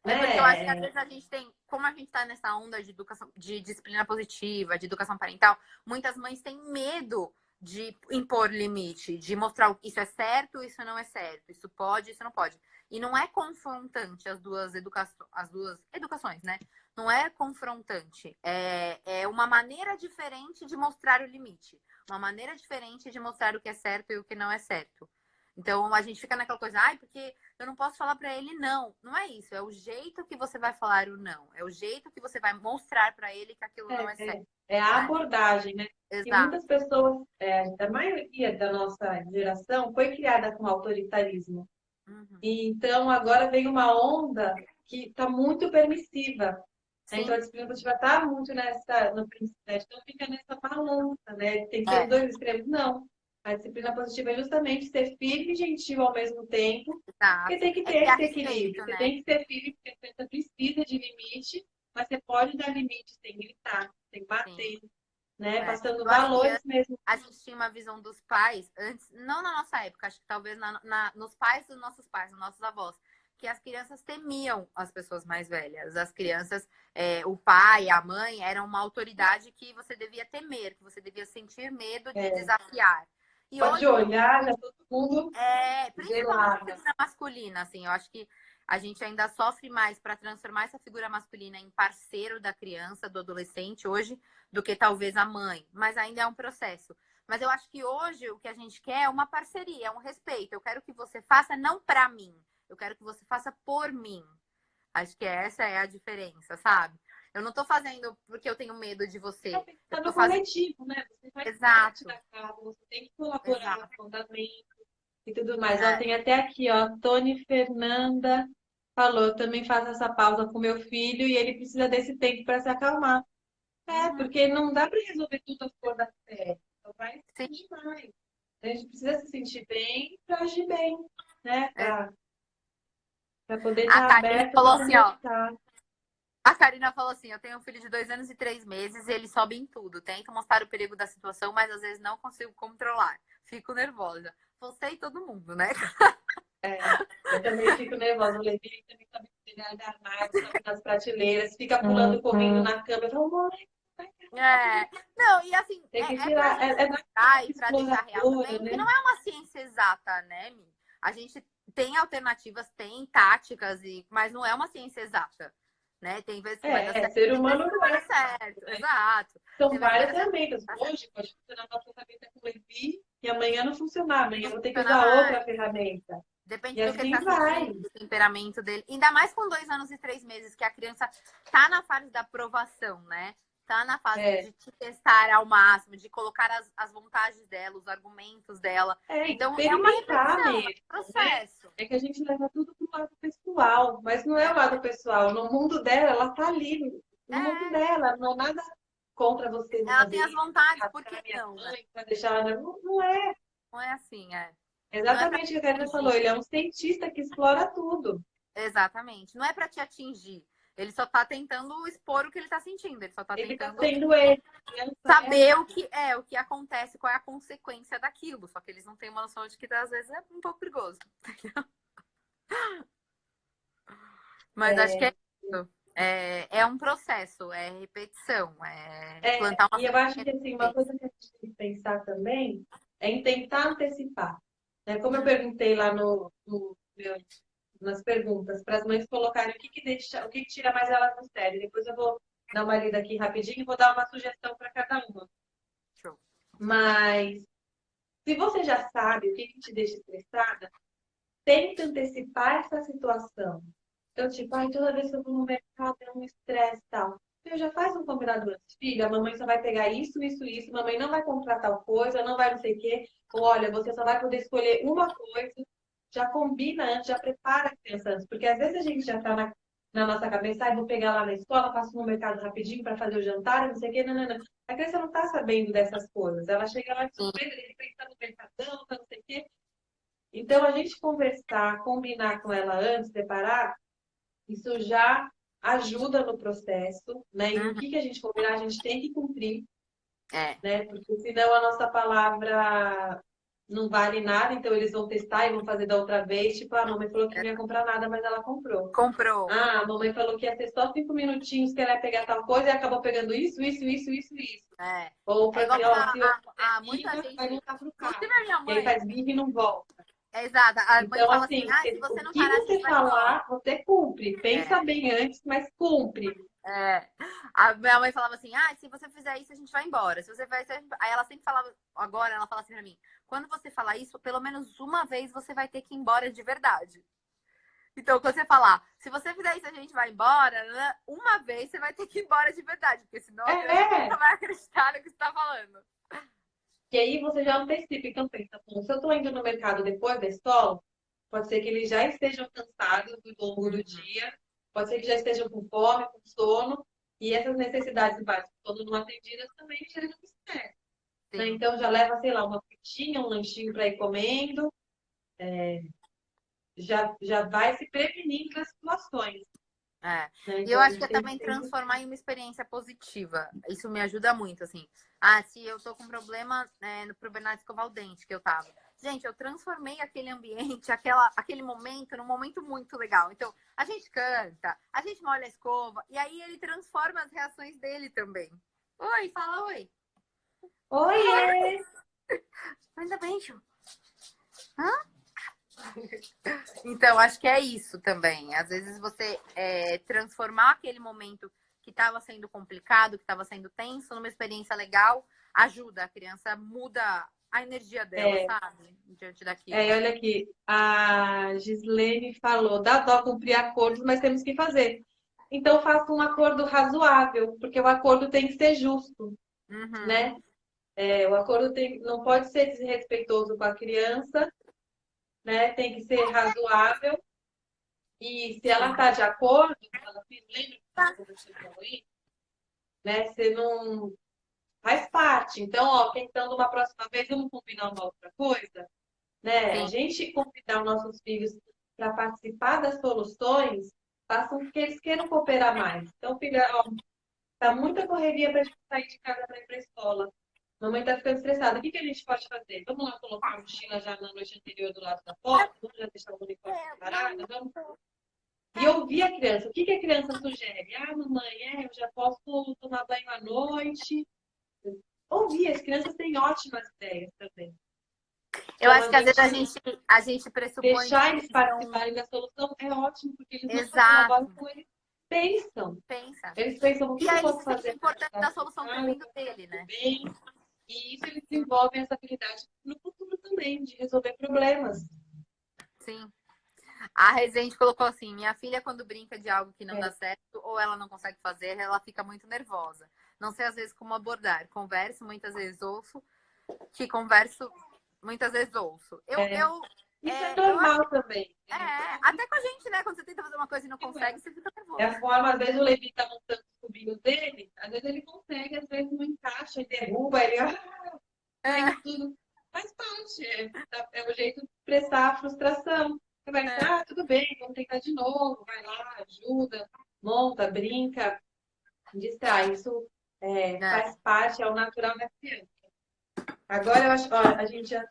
é porque eu acho que às né? vezes a gente tem, como a gente tá nessa onda de educação, de disciplina positiva, de educação parental, muitas mães têm medo de impor limite, de mostrar isso é certo, isso não é certo, isso pode, isso não pode. E não é confrontante as duas educações, né? Não é confrontante. É uma maneira diferente de mostrar o limite. Uma maneira diferente de mostrar o que é certo e o que não é certo. Então a gente fica naquela coisa, ai, porque eu não posso falar para ele não. Não é isso, é o jeito que você vai falar o não. É o jeito que você vai mostrar para ele que aquilo não é certo. É a Né? abordagem, né? E Exato. muitas pessoas, a maioria da nossa geração foi criada com autoritarismo. Uhum. E então agora vem uma onda que está muito permissiva. Né? Então a Sim. disciplina positiva está muito no princípio, então fica nessa balança, né? Tem que ter os É, dois extremos. Não. A disciplina positiva é justamente ser firme e gentil ao mesmo tempo, porque exato. tem que É ter criar esse equilíbrio. respeito, Você né? tem que ser firme porque você precisa de limite, mas você pode dar limite sem gritar, sem Sim. bater, né? É. Passando Eu acho que valores mesmo. a gente tinha uma visão dos pais antes, não na nossa época, acho que talvez nos pais dos nossos pais, dos nossos avós, que as crianças temiam as pessoas mais velhas. As crianças, o pai, a mãe, eram uma autoridade que você devia temer, que você devia sentir medo de É, desafiar. E pode hoje olhar, já todo mundo principalmente a gelado. figura masculina, assim, eu acho que a gente ainda sofre mais para transformar essa figura masculina em parceiro da criança, do adolescente hoje, do que talvez a mãe, mas ainda é um processo. Mas eu acho que hoje o que a gente quer é uma parceria, é um respeito. Eu quero que você faça não para mim, eu quero que você faça por mim. Acho que essa é a diferença, sabe? Eu não tô fazendo porque eu tenho medo de você. Eu Tá tô no fazendo. coletivo, né? Você faz parte Exato, da casa, você tem que colaborar no exato. fundamento e tudo mais. Ó, É. tem até aqui, ó, Tony Fernanda falou, eu também faço essa pausa com meu filho e ele precisa desse tempo para se acalmar. Uhum, Porque não dá para resolver tudo a flor da pele. Então vai sim. demais. A gente precisa se sentir bem para agir bem, né? Para poder A estar Karina aberto falou para assim, ó. conversar. A Karina falou assim: eu tenho um filho de 2 anos e 3 meses e ele sobe em tudo. Tento mostrar o perigo da situação, mas às vezes não consigo controlar. Fico nervosa. Você e todo mundo, né? Eu também fico nervosa. O Levi também sobe no armário, sobe nas prateleiras, fica pulando, correndo na cama. Eu falo, mãe, É. Não, e assim, tem que pra tirar. gente É da explicar e pra deixar real exploradora, também, porque né? não é uma ciência exata, né, Mi? A gente tem alternativas, tem táticas, mas não é uma ciência exata. Né? Tem vezes que vai dar certo, Ser tem vezes humano que não não vai é. dar certo. Exato. São Tem vezes que vai várias dar certo, ferramentas. não vai dar certo. Hoje pode funcionar uma ferramenta com o Levi e amanhã não funcionar. Amanhã eu Não vou ter que funciona usar outra mais. ferramenta. Depende E do que ele assim tá vai. sentindo, do temperamento dele. Ainda mais com 2 anos e 3 meses, que a criança tá na fase da aprovação, né? Tá na fase É, de te testar ao máximo, de colocar as vontades dela, os argumentos dela. e Então, é uma experimentar repetição, é mesmo, um né? processo. É que a gente leva tudo para o lado pessoal, mas não é o lado pessoal. No mundo dela, ela tá ali, É, no mundo é. dela, não nada contra você de Ela fazer tem as isso, vontades, por matar que a minha não, né? mãe, para deixar ela. Não, não é. Não é assim, é. Não é pra Exatamente o que a Karina falou. atingir. Ele é um cientista que explora tudo. Exatamente. Não é pra te atingir. Ele só tá tentando expor o que ele tá sentindo. Ele só tá Ele está tentando sendo ele. Criança é saber assim. o que acontece, qual é a consequência daquilo. Só que eles não têm uma noção de que às vezes é um pouco perigoso. Mas acho que é É, isso. É um processo, é repetição, é plantar uma e eu acho sementinha que de assim, uma consciência. coisa que a gente tem que pensar também é em tentar antecipar. Né? Como eu Hum, perguntei lá nas perguntas, para as mães colocarem o que tira mais elas do sério. Depois eu vou dar uma lida aqui rapidinho e vou dar uma sugestão para cada uma. show. Mas se você já sabe o que te deixa estressada, tente antecipar essa situação. Então, tipo, ai, toda vez que eu vou no mercado é um estresse e tal. Eu já faz um combinado antes. Filha, a mamãe só vai pegar isso, isso, isso. Mamãe não vai comprar tal coisa, não vai não sei o quê. Ou, olha, você só vai poder escolher uma coisa. Já combina antes, já prepara a criança antes. Porque às vezes a gente já tá na nossa cabeça, ai, vou pegar lá na escola, passo no mercado rapidinho para fazer o jantar, não sei o quê. Não, não, não. A criança não tá sabendo dessas coisas. Ela chega lá de Sim, surpresa, de repente tá no mercadão, tá não sei o quê. Então, a gente conversar, combinar com ela antes, preparar, isso já ajuda no processo, né? E o uhum, que a gente combinar, a gente tem que cumprir, é, né? Porque senão a nossa palavra não vale nada, então eles vão testar e vão fazer da outra vez. Tipo, a mamãe falou que não ia comprar nada, mas ela comprou. Comprou. Ah, a mamãe falou que ia ser só 5 minutinhos que ela ia pegar tal coisa e acabou pegando isso. É. Ou É foi igual assim, ó, se eu muita fica, vai gente. voltar pro carro. Inclusive a minha E aí mãe. faz birra e não volta. É exato. A mãe Então, fala assim: assim, ah, se o você não que parar, a gente você vai embora. falar, você cumpre. Pensa É. bem antes, mas cumpre. É. A minha mãe falava assim: ah, se você fizer isso, a gente vai embora. Se você vai. Aí ela sempre falava, agora ela fala assim pra mim: quando você falar isso, pelo menos uma vez você vai ter que ir embora de verdade. Então, quando você falar, se você fizer isso, a gente vai embora, né? Uma vez você vai ter que ir embora de verdade, porque senão a criança É, nunca vai acreditar no que você tá falando. que aí você já antecipa. Então, pensa, bom, se eu tô indo no mercado depois da escola, pode ser que eles já estejam cansados do longo do Uhum. dia, pode ser que já estejam com fome, com sono, e essas necessidades básicas, quando não atendidas, também geram estresse. Né? Sim. Então, já leva, sei lá, uma frutinha, um lanchinho para ir comendo, já vai se prevenindo das situações. É. Né? E eu Então, a acho que gente é tem que também sempre. transformar em uma experiência positiva. Isso me ajuda muito, assim. Ah, se eu tô com problema pro Bernardo escovar o dente que eu tava. Gente, eu transformei aquele ambiente, aquele momento, num momento muito legal. Então, a gente canta, a gente molha a escova, e aí ele transforma as reações dele também. Oi, fala oi. Oiê! Ainda bem, Ju. Hã? Então, acho que é isso também. Às vezes você transformar aquele momento que estava sendo complicado, que estava sendo tenso, numa experiência legal, ajuda. A criança muda a energia dela, É, sabe? Diante daquilo. olha aqui, a Gislene falou, dá dó cumprir acordos, mas temos que fazer. Então faça um acordo razoável, porque o acordo tem que ser justo, Uhum. né? O acordo não pode ser desrespeitoso com a criança, né? Tem que ser razoável. E se ela está de acordo, ela lembra que você conversou com ele, né? Você não faz parte. Então, ó, tentando uma próxima vez, vamos combinar uma outra coisa, né? A Sim, gente convidar os nossos filhos para participar das soluções, façam com que eles queiram cooperar mais. Então, filha, ó, tá muita correria para a gente sair de casa para ir para a escola. Mamãe tá ficando estressada. O que que a gente pode fazer? Vamos lá colocar a mochila já na noite anterior do lado da porta? Vamos já deixar o uniforme preparado? Vamos. E ouvir a criança. O que que a criança sugere? Ah, mamãe, eu já posso tomar banho à noite. Ouvir, as crianças têm ótimas ideias também. eu Então, acho que às vezes a gente pressupõe que deixar eles eles não. participarem da solução é ótimo, porque eles não soltam a voz Exato, como eles pensam. pensa. Eles pensam, o E que que eu aí eles posso se sentem fazer para importante ajudar da a solução ter criança? Eu vindo posso dele, fazer né? bem. E isso eles Sim, desenvolvem essa habilidade no futuro também, de resolver problemas. sim. A Rezende colocou assim: minha filha, quando brinca de algo que não É, dá certo ou ela não consegue fazer, ela fica muito nervosa. Não sei às vezes como abordar. Converso, muitas vezes ouço, que converso, muitas vezes ouço. é. Isso é Eu acho normal também. até com a gente, né? Quando você tenta fazer uma coisa e não consegue, você fica É nervoso. a forma, às vezes o Levi tá montando os cubinhos dele, às vezes ele consegue, às vezes não encaixa e derruba, ele cai É, tudo. Faz parte, é o jeito de expressar a frustração. Você vai dizer, é, tudo bem, vamos tentar de novo, vai lá, ajuda, monta, brinca, distrai. Isso é. faz parte, é o natural da criança. Agora eu acho, ó, a gente já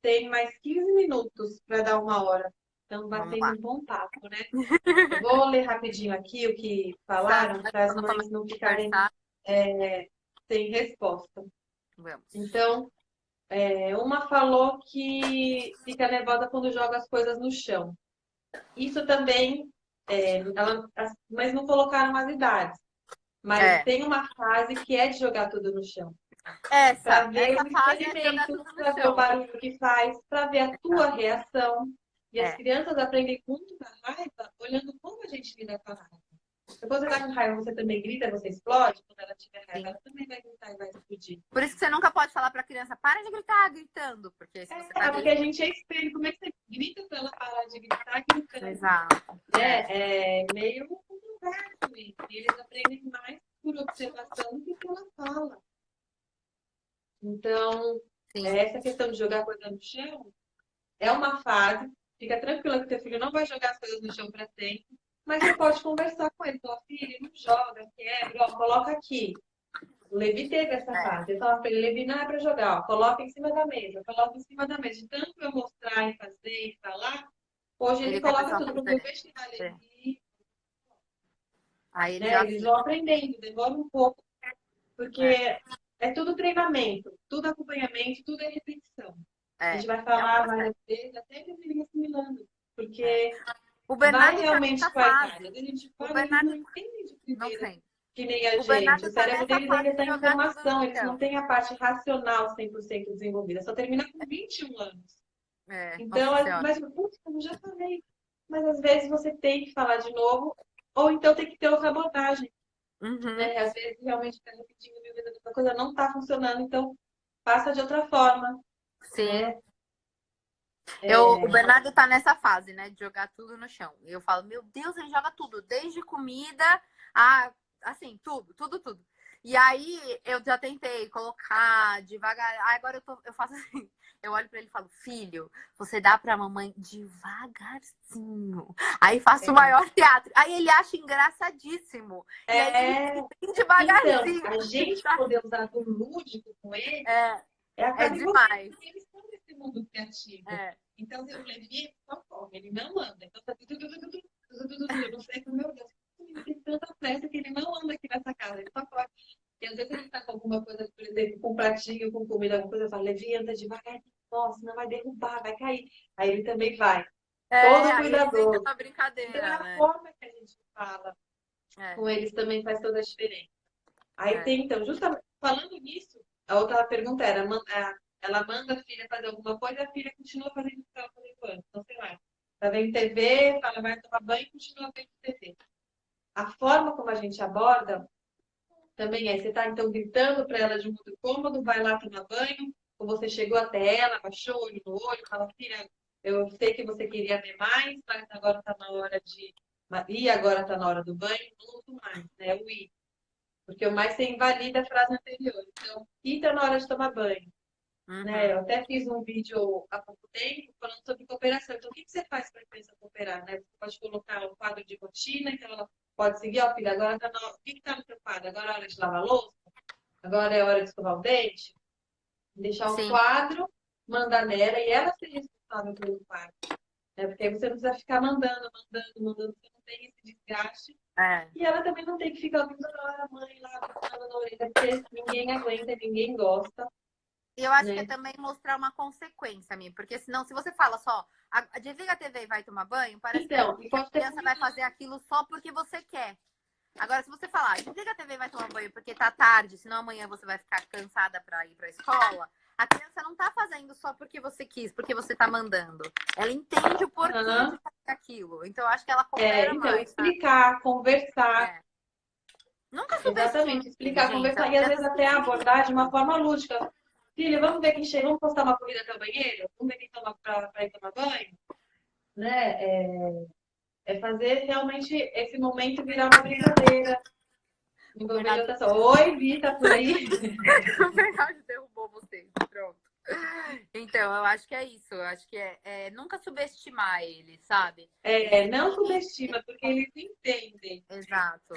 tem mais 15 minutos para dar 1 hora. Estamos Vamos batendo lá. um bom papo, né? Eu vou ler rapidinho aqui o que Sabe, falaram para as quando começa mães não a ficarem conversar, sem resposta. vamos. Então, uma falou que fica nervosa quando joga as coisas no chão. Isso também, as mães não colocaram as idades, mas É. tem uma fase que é de jogar tudo no chão. Para ver Essa o fase é jogar experimento, tudo no para ver o chão. barulho que faz, para ver a tua reação. E as É. crianças aprendem muito com a raiva, olhando como a gente lida com a raiva. Quando você tá com raiva, você também grita, você explode. Quando ela tiver raiva, Sim. ela também vai gritar e vai explodir. Por isso que você nunca pode falar pra criança, para de gritar gritando. Porque se você tá Porque a gritando. gente é espelho. Como é que você grita pra ela parar de gritar gritando? Exato. É meio complexo isso. E eles aprendem mais por observação do que pela fala. Então, Sim. essa questão de jogar coisa no chão é uma fase. Fica tranquila que teu filho não vai jogar as coisas no chão para sempre. Mas você pode conversar com ele. Falar, filho, não joga, quebra, ó, coloca aqui. O Levi teve essa fase. Eu falava pra ele, Levi, não é pra jogar, ó, coloca em cima da mesa, coloca em cima da mesa. De tanto eu mostrar e fazer e falar, hoje ele coloca começou a tudo, porque eu fazer. vejo que a Levi, Aí ele né, já eles fica. vão aprendendo, demora um pouco, É, porque é tudo treinamento, tudo acompanhamento, tudo é repetição. A gente vai é um falar processo. várias vezes até que eles irem assimilando, É. porque O vai Bernardo tá realmente nessa com a idade. Às fase. vezes a gente O fala, eles não Bernardo entendem de não primeira, tem. que nem a O gente. O Bernardo tá cérebro nessa deles ainda fase está de em jogar tudo no formação, eles não chão. têm a parte racional 100% desenvolvida, só termina com 21 anos. É, Então, nossa senhora. mas, putz, eu já falei. Mas às vezes você tem que falar de novo, ou então tem que ter outra abordagem, Uhum. né? Às vezes realmente fica repetindo mil vezes a mesma coisa, não está funcionando, então passa de outra forma, Sim. né? O Bernardo tá nessa fase, né? De jogar tudo no chão. E eu falo, meu Deus, ele joga tudo, desde comida a, assim, tudo, tudo, tudo. E aí eu já tentei colocar devagar. Aí agora eu faço assim. Eu olho pra ele e falo, filho, você dá pra mamãe devagarzinho. Aí faço o maior teatro. Aí ele acha engraçadíssimo. E aí ele É, vem então, devagarzinho. a gente poder usar do lúdico com ele, É, acaba em você, demais. porque eles estão nesse mundo criativo. É, Então, o Levi só corre, ele não anda. Então, tá eu não sei como, meu Deus, ele tem tanta pressa que ele não anda aqui nessa casa, ele só corre. E às vezes ele tá com alguma coisa, por exemplo, com um pratinho, com comida, alguma coisa, eu falo, Levi, anda devagar, nossa, senão vai derrubar, vai cair. Aí ele também vai, todo aí eles entram cuidadoso. na Então, é brincadeira, a né? forma que a gente fala É, com eles também faz toda a diferença. Aí é. tem, então, justamente falando nisso, a outra pergunta era, ela manda a filha fazer alguma coisa, a filha continua fazendo o que ela fazendo antes. Então, sei lá, tá vendo TV, fala, vai tomar banho e continua vendo TV. A forma como a gente aborda também é, você tá então gritando para ela de um outro cômodo, vai lá tomar banho, ou você chegou até ela, baixou o olho no olho, fala, filha, eu sei que você queria ver mais, mas agora tá na hora de ir, agora tá na hora do banho, não uso mais, né? O ir. Porque o mais você invalida a frase anterior. Então, e tá na hora de tomar banho. Né? Uhum. Eu até fiz um vídeo há pouco tempo falando sobre cooperação. Então, o que você faz para a criança cooperar? Né? Você pode colocar um quadro de rotina, então ela pode seguir, ó, filha, agora tá o que está no seu quadro? Agora é hora de lavar a louça? Agora é hora de escovar o dente? Deixar o Sim, quadro, mandar nela e ela ser responsável pelo quadro. Né? Porque aí você não precisa ficar mandando, você não tem esse desgaste. é. E ela também não tem que ficar ouvindo toda hora a mãe lá, gritando na orelha, porque ninguém aguenta, ninguém gosta, E eu acho que é né? também mostrar uma consequência, minha, porque senão, se você fala só, desliga a TV e vai tomar banho, parece que Então, e a pode ter criança vai fazer aquilo só porque você quer. Agora, se você falar, desliga a TV e vai tomar banho porque tá tarde, senão amanhã você vai ficar cansada pra ir pra escola, a criança não tá fazendo só porque você quis, porque você tá mandando. Ela entende o porquê de Aham. fazer aquilo. Então, eu acho que ela coopera Então, mais, sabe? explicar, conversar, É. Nunca subestime, exatamente, explicar, gente. conversar, As e às vezes crianças até precisam abordar de uma disso. forma lúdica. Filha, vamos ver quem chega, vamos postar uma corrida até o banheiro? Vamos ver quem toma pra ir tomar banho? Né? É fazer realmente esse momento virar uma brincadeira, O envolver de Bernardo, outra só. Oi, Vi, tá por aí? o Bernardo derrubou vocês. Pronto. Então, eu acho que é isso. Eu acho que é nunca subestimar ele, sabe? Não Existir. subestima, porque eles entendem. Exato.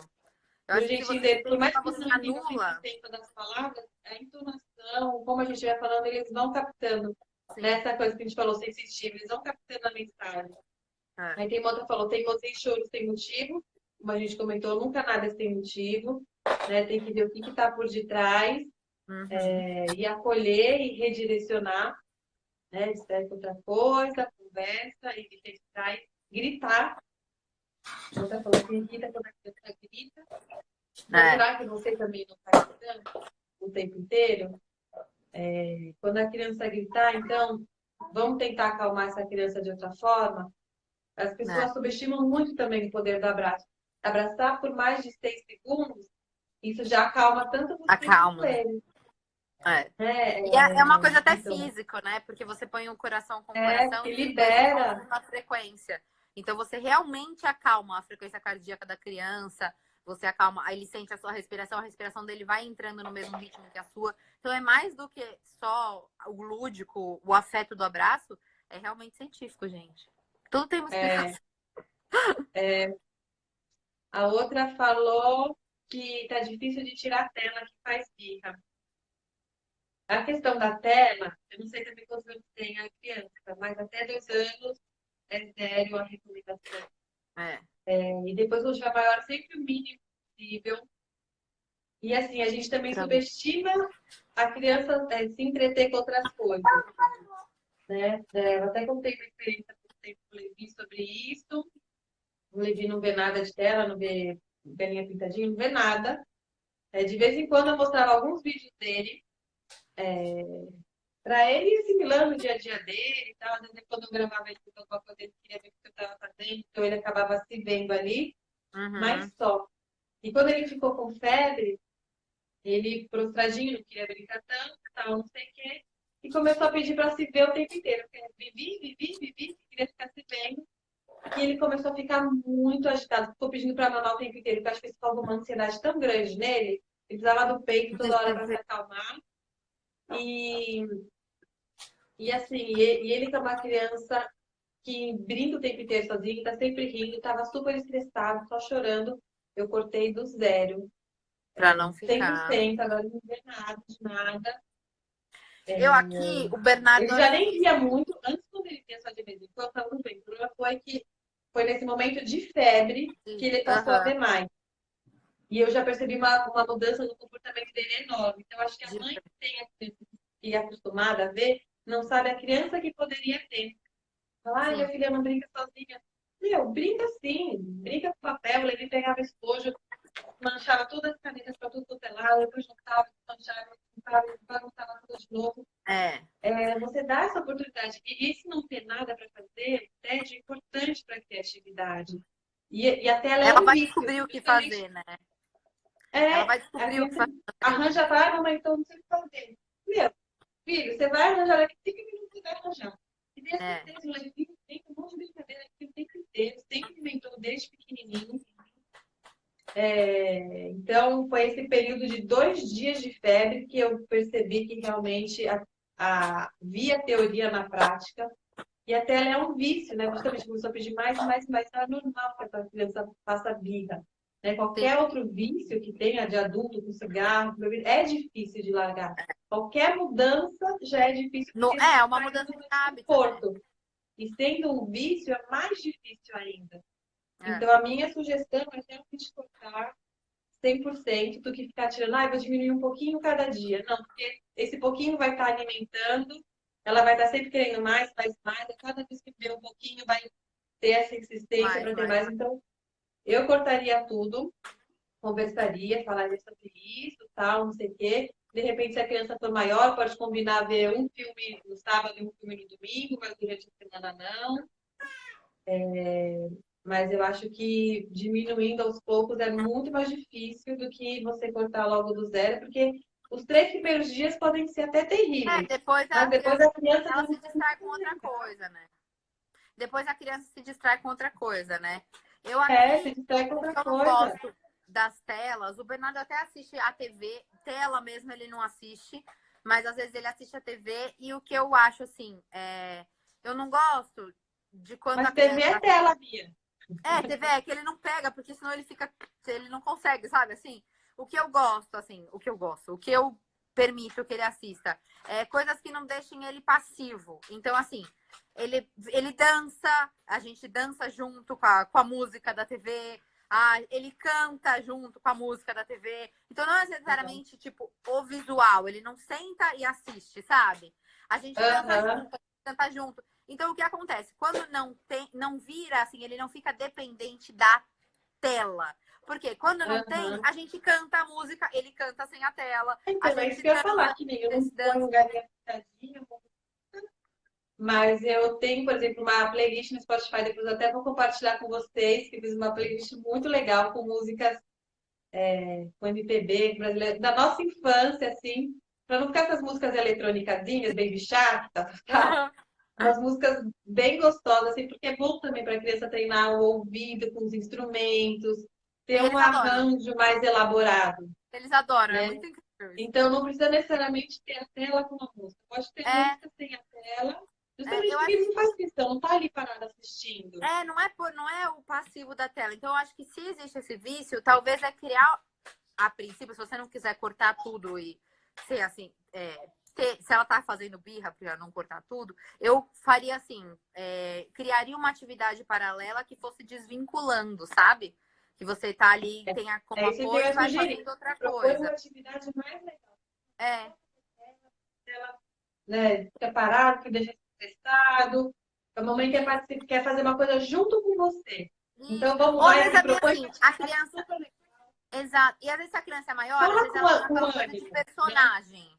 Eu Do acho que se jeitinho você dele. Por mais subestima, que eles você não entendam anula. 100% das palavras, a entonação, como a gente vai falando, eles vão captando. Sim. Nessa coisa que a gente falou, sensitivo, eles vão captando a mensagem. É. Aí tem uma outra que falou, teimosia e choro sem motivo. Como a gente comentou, nunca nada é sem motivo. Né? Tem que ver o que está por detrás, Uhum. e acolher e redirecionar. Né? Distrai com outra coisa, conversa e registrar e gritar. Outra falou que irrita quando a criança grita. Mas É. será que você também não está gritando o tempo inteiro? Quando a criança gritar, então, vamos tentar acalmar essa criança de outra forma? As É. pessoas subestimam muito também o poder do abraço. Abraçar por mais de 6 segundos, isso já acalma tanto você quanto Acalma. ele. É. Né? E é uma coisa até Então, físico, né? Porque você põe o coração com o coração porque e os dois ficam na libera. mesma frequência. Então você realmente acalma a frequência cardíaca da criança, você acalma, aí ele sente a respiração dele vai entrando no mesmo ritmo que a sua. Então é mais do que só o lúdico, o afeto do abraço, é realmente científico, gente. Tudo tem uma É, explicação. a outra falou. que tá difícil de tirar a tela que faz birra. A questão da tela, eu não sei também quantos anos tem a criança, mas até 2 anos é sério a recomendação. É. E depois, quando tiver maior, sempre o mínimo possível. E assim, a gente também Pra mim. subestima a criança se entreter com outras coisas, né? Eu até contei uma experiência com o Levi sobre isso. O Levi não vê nada de tela, não vê galinha pintadinha, não vê nada. De vez em quando eu mostrava alguns vídeos dele, para ele ir assimilando o dia a dia dele e tal. Às vezes, quando eu gravava ele com alguma coisa, ele queria ver o que eu estava fazendo, então ele acabava se vendo ali, mas Uhum. só. E quando ele ficou com febre, ele prostradinho, não queria brincar tanto, tal, não sei o quê, e começou a pedir para se ver o tempo inteiro. Vivi, queria ficar se vendo. E ele começou a ficar muito agitado, ficou pedindo para mamar o tempo inteiro, porque eu acho que isso causou uma ansiedade tão grande nele, ele precisava do peito toda hora para se acalmar. E, e assim, e ele que é uma criança que brinca o tempo inteiro sozinho, tá sempre rindo, tava super estressado, só chorando. Eu cortei do zero, Pra não cem por ficar. cento agora não vê nada, de nada. Eu aqui, o Bernardo Ele já nem assiste. via muito, antes quando ele via só de vez em quando, tava tudo bem. O problema foi que foi nesse momento de febre que ele passou a Aham. ver mais. E eu já percebi uma mudança no comportamento dele enorme. Então, acho que a De- mãe que tem a criança que é acostumada a ver, não sabe a criança que poderia ter. Fala, ai, minha Sim. filha não brinca sozinha. Meu, brinca sim. Brinca com papel, ele pegava estojo, manchava todas as canetas para tudo quanto é lado, depois juntava, manchava, juntava, bagunçava tudo de novo. É. Você dá essa oportunidade. E se não ter nada para fazer, TED é importante para a criatividade. E a tela é Ela um vai vício. descobrir o que Justamente, fazer, né? Ela é, vai a descobrir o que criança fazer na arranja, televisão. vai, mamãe, então não sei o que fazer. Meu, filho, você vai arranjar daqui 5 minutos, você vai arranjar. E tenha É. certeza, o Levi tem um monte de brincadeira aqui o tempo inteiro, sempre inventou desde pequenininho. Então, foi esse período de 2 dias de febre que eu percebi que realmente vi a teoria na prática. E até ela é um vício, né? Justamente começou a pedir mais e mais e mais. Então é normal que a criança faça birra. Né? Sim. Qualquer outro vício que tenha de adulto, com cigarro, com bebida, é difícil de largar. Qualquer mudança já é difícil No, porque é uma traz mudança um de hábito, né? desconforto. E sendo um vício, é mais difícil ainda. É. Então, a minha sugestão é realmente cortar 100% do que ficar tirando, vou diminuir um pouquinho cada dia. Não, porque esse pouquinho vai estar alimentando, ela vai estar sempre querendo mais, a cada vez que vê um pouquinho vai ter essa insistência Mais, para ter mais, mais. mais. Então, eu cortaria tudo, conversaria, falaria sobre isso, tal, não sei o quê. De repente, se a criança for maior, pode combinar ver um filme no sábado e um filme no domingo, mas durante a semana não. Mas eu acho que diminuindo aos poucos é muito mais difícil do que você cortar logo do zero, porque os 3 primeiros dias podem ser até É, terríveis. depois a Mas depois criança a criança ela não se vai distrai com outra legal. coisa, né? Depois a criança se distrai com outra coisa, né? Eu Se aqui, distrai com o outra que eu não coisa. gosto das telas, o Bernardo até assiste a TV, tela mesmo ele não assiste, mas às vezes ele assiste a TV e o que eu acho assim, eu não gosto de quando a Mas TV é criança. tela, Bia. TV é que ele não pega, porque senão ele fica. Ele não consegue, sabe? Assim, o que eu gosto, assim, o que eu gosto, o que eu permito que ele assista, coisas que não deixem ele passivo. Então, assim, ele dança, a gente dança junto com a música da TV, ele canta junto com a música da TV. Então, não é necessariamente, tipo, o visual, ele não senta e assiste, sabe? A gente dança Aham, junto, a gente canta junto. Então, o que acontece? Quando não tem, não vira assim, ele não fica dependente da tela. Porque quando não tem, aham. a gente canta a música, ele canta sem a tela, a Então, é isso gente que eu ia falar, dança, que nem eu não esse dança. ponho galinha pintadinha, mas eu tenho, por exemplo, uma playlist no Spotify, depois eu até vou compartilhar com vocês, que eu fiz uma playlist muito legal com músicas com MPB brasileiro, da nossa infância, assim, para não ficar essas músicas eletrônicazinhas, Baby Shark, tal, tal, tal. Umas músicas bem gostosas, assim, porque é bom também para a criança treinar o ouvido com os instrumentos, Sim, ter um eles adoram. arranjo mais elaborado, Eles adoram, é né? muito incrível isso. Então não precisa necessariamente ter a tela com a música. Pode ter É, música sem a tela, justamente eu porque acho ele não faz questão, não tá ali parado assistindo. não é o passivo da tela. Então, eu acho que se existe esse vício, talvez é criar a princípio, se você não quiser cortar tudo e ser assim, se ela tá fazendo birra para não cortar tudo, eu faria assim, criaria uma atividade paralela que fosse desvinculando, sabe? Que você tá ali, tenha como É isso que eu apoio e ia vai sugerir. fazendo outra Propõe uma coisa. atividade mais legal. É. Ela, né, fica parado, que deixa estressado. A mamãe quer participar, quer fazer uma coisa junto com você. Isso. Então vamos Ou às lá vezes e também propõe assim, uma a atividade criança. super legal. Exato. E às vezes se a criança é maior, às Fala vezes ela tem com aquela coisa de ânimo, né? personagem.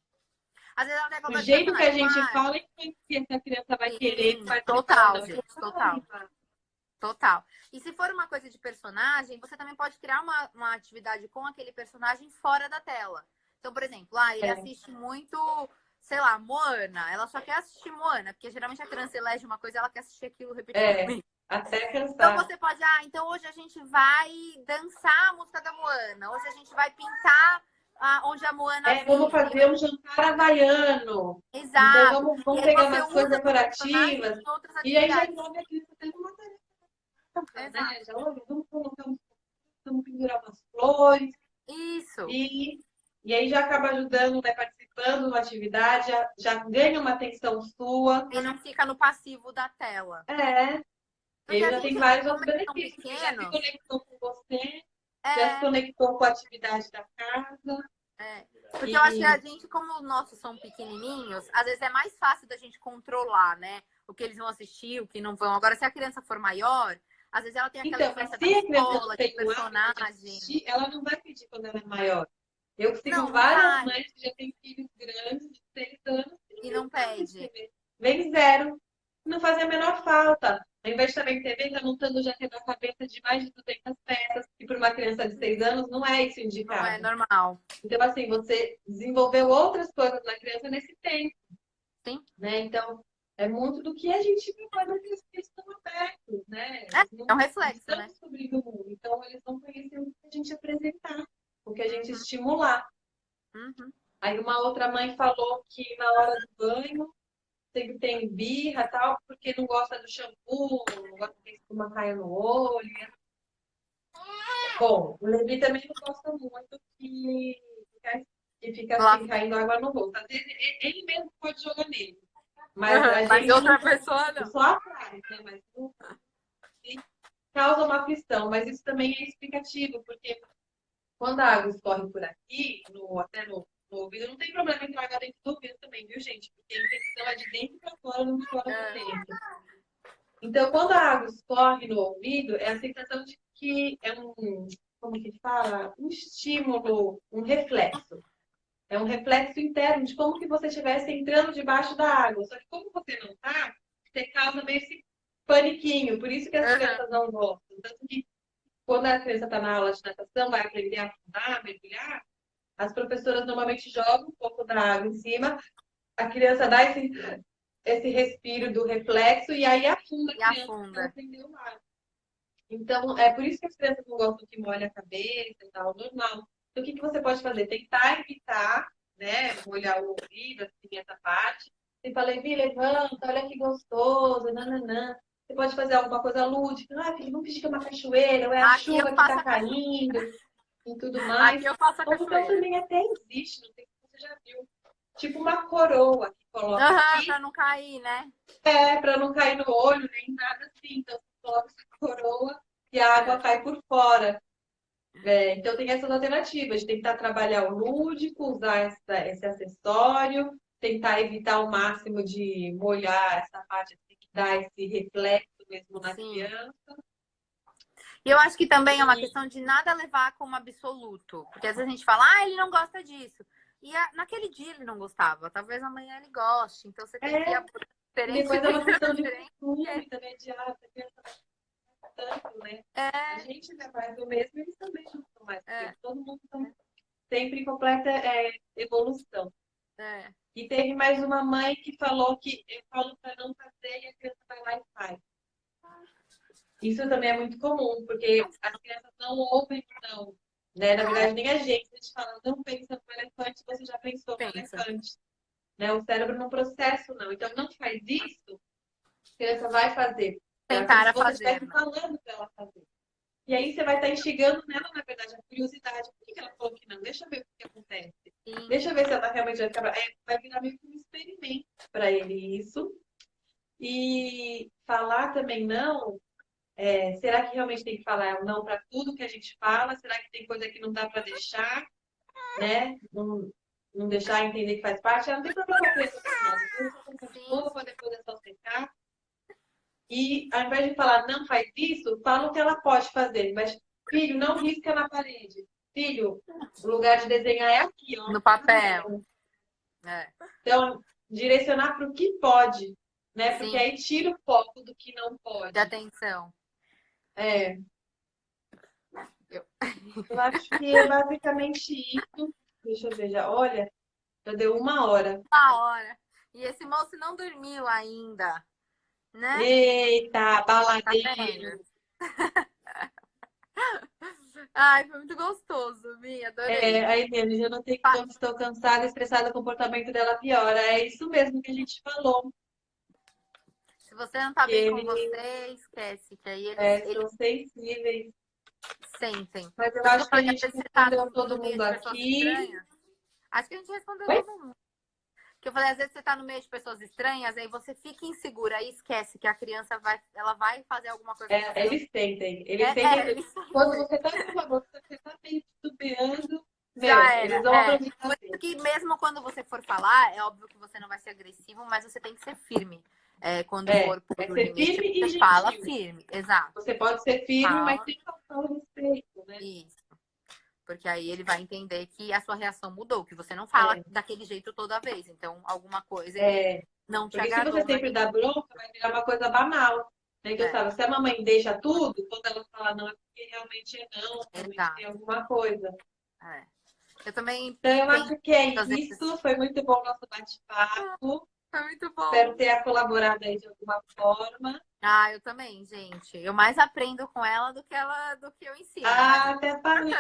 Às vezes ela tem aquela O coisa de jeito que a personagem. Tipo, gente fala é que essa criança vai querer sim, participar ou total, não. Então, gente, fala aí, total. Total. E se for uma coisa de personagem, você também pode criar uma atividade com aquele personagem fora da tela. Então, por exemplo, ele assiste muito, sei lá, Moana. Ela só quer assistir Moana, porque geralmente a criança elege uma coisa e ela quer assistir aquilo repetidamente. Até Então cansar. você pode, então hoje a gente vai dançar a música da Moana. Hoje a gente vai pintar onde a Moana Vamos vive. fazer um jantar havaiano. Então Exato. E vamos aí pegar você umas coisas usa esse personagem decorativas. em outras E aí já atividades. envolve a criança tendo uma tarefa, né? Exato. Já, olha, vamos pendurar umas flores. Isso. E aí já acaba ajudando, vai participando da atividade, já ganha uma atenção sua. E não fica no passivo da tela. Porque Ele a já tem gente, vários como outros eles são benefícios, porque já se pequenos, conectou com você, já se é, conectou com a atividade da casa. porque eu acho que a gente, como os nossos são pequenininhos, às vezes é mais fácil da gente controlar, né? O que eles vão assistir, o que não vão. Agora, se a criança for maior, às vezes ela tem aquela Então, mas influência da se a criança não escola, de tem o hábito de personagem. assistir, ela não vai pedir quando ela é maior. Eu sigo Não várias vai. mães que já têm filhos grandes, de 6 anos, E não pede. TV. Vem zero. Não faz a menor falta. Ao invés de estar vendo TV, está montando já tendo a cabeça de mais de 200 peças, que para uma criança de 6 anos não é isso Não é indicado. normal. Então, assim, você desenvolveu outras coisas na criança nesse tempo. Sim. Né? Então, é muito do que a gente prepara que eles estão abertos, né? É um reflexo, estão né? descobrindo o mundo. Então, eles vão conhecer o que a gente apresentar, o que a gente estimular. Uhum. Aí uma outra mãe falou que na hora do banho sempre tem birra e tal, porque não gosta do shampoo, não gosta que a espuma caia no olho. Bom, o Levi também não gosta muito que fica assim, caindo água no rosto. Às vezes ele mesmo pode jogar nele. Mas a Mas gente outra não, pessoa não. só atrás, né? Mas não, causa uma aflição. Mas isso também é explicativo, porque quando a água escorre por aqui, até no ouvido, não tem problema entrar água dentro do ouvido também, viu, gente? Porque a infecção é de dentro para fora, não de fora para dentro. Então, quando a água escorre no ouvido, é a sensação de que é como que fala? Um estímulo, um reflexo. É um reflexo interno de como que você estivesse entrando debaixo da água. Só que como você não está, você causa meio esse paniquinho. Por isso que as crianças não gostam. Tanto que quando a criança está na aula de natação, vai aprender a afundar, mergulhar, as professoras normalmente jogam um pouco da água em cima, a criança dá esse respiro do reflexo e aí afunda a criança para aprender o mar. Então, é por isso que as crianças não gostam que molhe a cabeça e tal, normal. Então, o que você pode fazer? Tentar evitar, né, molhar o ouvido, assim, essa parte. Você fala, Levi, levanta, olha que gostoso, nananã. Você pode fazer alguma coisa lúdica. Filho, vamos fingir que é uma cachoeira, ou é a chuva que está caindo e tudo mais. Aqui eu faço a Ou então cachoeira. também até existe, não sei se você já viu. Tipo uma coroa que coloca aqui. Pra não cair, né? Para não cair no olho, nem nada assim. Então, você coloca essa coroa e a água cai por fora. Então, tem essas alternativas de tentar trabalhar o lúdico, usar esse acessório, tentar evitar ao máximo de molhar essa parte assim, que dá esse reflexo mesmo na criança. E eu acho que também é uma questão de nada levar como absoluto. Porque às vezes a gente fala, ele não gosta disso. E naquele dia ele não gostava. Talvez amanhã ele goste. Então você tem que ir depois é uma questão de costume também, de a criança tanto, né? A gente ainda faz o mesmo e eles também não são mais. Todo mundo está sempre em completa evolução. E teve mais uma mãe que falou que eu falo para não fazer e a criança vai lá e faz. Isso também é muito comum, porque as crianças não ouvem não. Né? Na verdade, nem a gente fala, não pensa no elefante, você já pensou no elefante. Né? O cérebro não processa, não. Então, não faz isso, a criança vai fazer. Tentar Você fazer. estivesse falando para ela fazer. E aí você vai estar instigando nela, na verdade, a curiosidade. Por que que ela falou que não? Deixa eu ver o que acontece. Sim, Deixa eu ver se ela realmente vai ficar brava. Vai virar meio que um experimento para ele isso. E falar também não. Será que realmente tem que falar não para tudo que a gente fala? Será que tem coisa que não dá para deixar, né? Não deixar entender que faz parte? Não tem problema com isso, nada. Eu só colocar de sim, boa, para depois é só secar. E ao invés de falar não faz isso, fala o que ela pode fazer. Mas, filho, não risca na parede. Filho, o lugar de desenhar é aqui, ó. no papel. É, Então, direcionar para o que pode, né? Porque sim, aí tira o foco do que não de pode. atenção. É, Eu- eu acho que é basicamente isso. Deixa eu ver, já. Olha, já deu 1 hora. Uma hora. E esse moço não dormiu ainda, né? Eita, Tá baladeiro. vendo? Ai, foi muito gostoso, Vi, adorei. Aí mesmo, já notei que Pa- quando estou cansada, estressada, o comportamento dela piora. É isso mesmo que a gente falou. Se você não tá Que bem com eles você, esquece, que aí eles são sensíveis. sentem. Mas eu Por isso que eu acho que a falei que às gente vezes você tá respondeu no todo meio mundo de pessoas aqui. estranhas. Acho que a gente respondeu Oi? todo mundo. Que eu falei, às vezes você tá no meio de pessoas estranhas, aí você fica insegura, aí esquece que a criança ela vai fazer alguma coisa que você não. Eles sentem. Eles sentem. Eles Quando você tá numa bolsa, você tá meio titubeando, já meu, era. eles vão aproveitar Por isso bem. que mesmo quando você for falar, é óbvio que você não vai ser agressivo, mas você tem que ser firme. Quando for por É o ser limite, firme e você fala gentil. firme. Exato. Você pode ser firme, mas Fala sem faltar o respeito, né? isso. Porque aí ele vai entender que a sua reação mudou, que você não fala É, daquele jeito toda vez. Então, alguma coisa ele é. não te Porque se você agradou sempre naquele. dá bronca, vai virar uma coisa banal. Né? Então, É, sabe, se a mamãe deixa tudo, quando ela fala não, é porque realmente é não, realmente tem exato. alguma coisa. É. Eu também Então, eu penso, acho que é às vezes, isso. Foi muito bom o nosso bate-papo. foi muito Espero bom. ter colaborado aí de alguma forma. Ah, eu também, gente. Eu mais aprendo com ela do que eu ensino, mas Ah, até falei.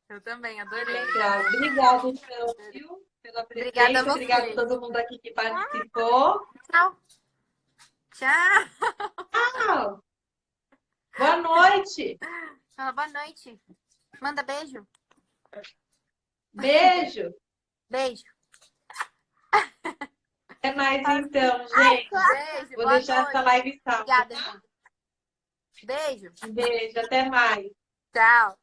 eu também Que adorei. legal. Obrigada, então, viu? Pela Obrigada a presença. Obrigada a vocês. todo mundo aqui que participou. Tchau. Tchau. Tchau. Boa noite. Fala boa noite. Manda beijo. Beijo. Beijo. Até mais então, gente. Beijo. Vou Boa deixar essa noite. live salva, Obrigada, tá? irmão. Beijo. Beijo, até mais. Tchau.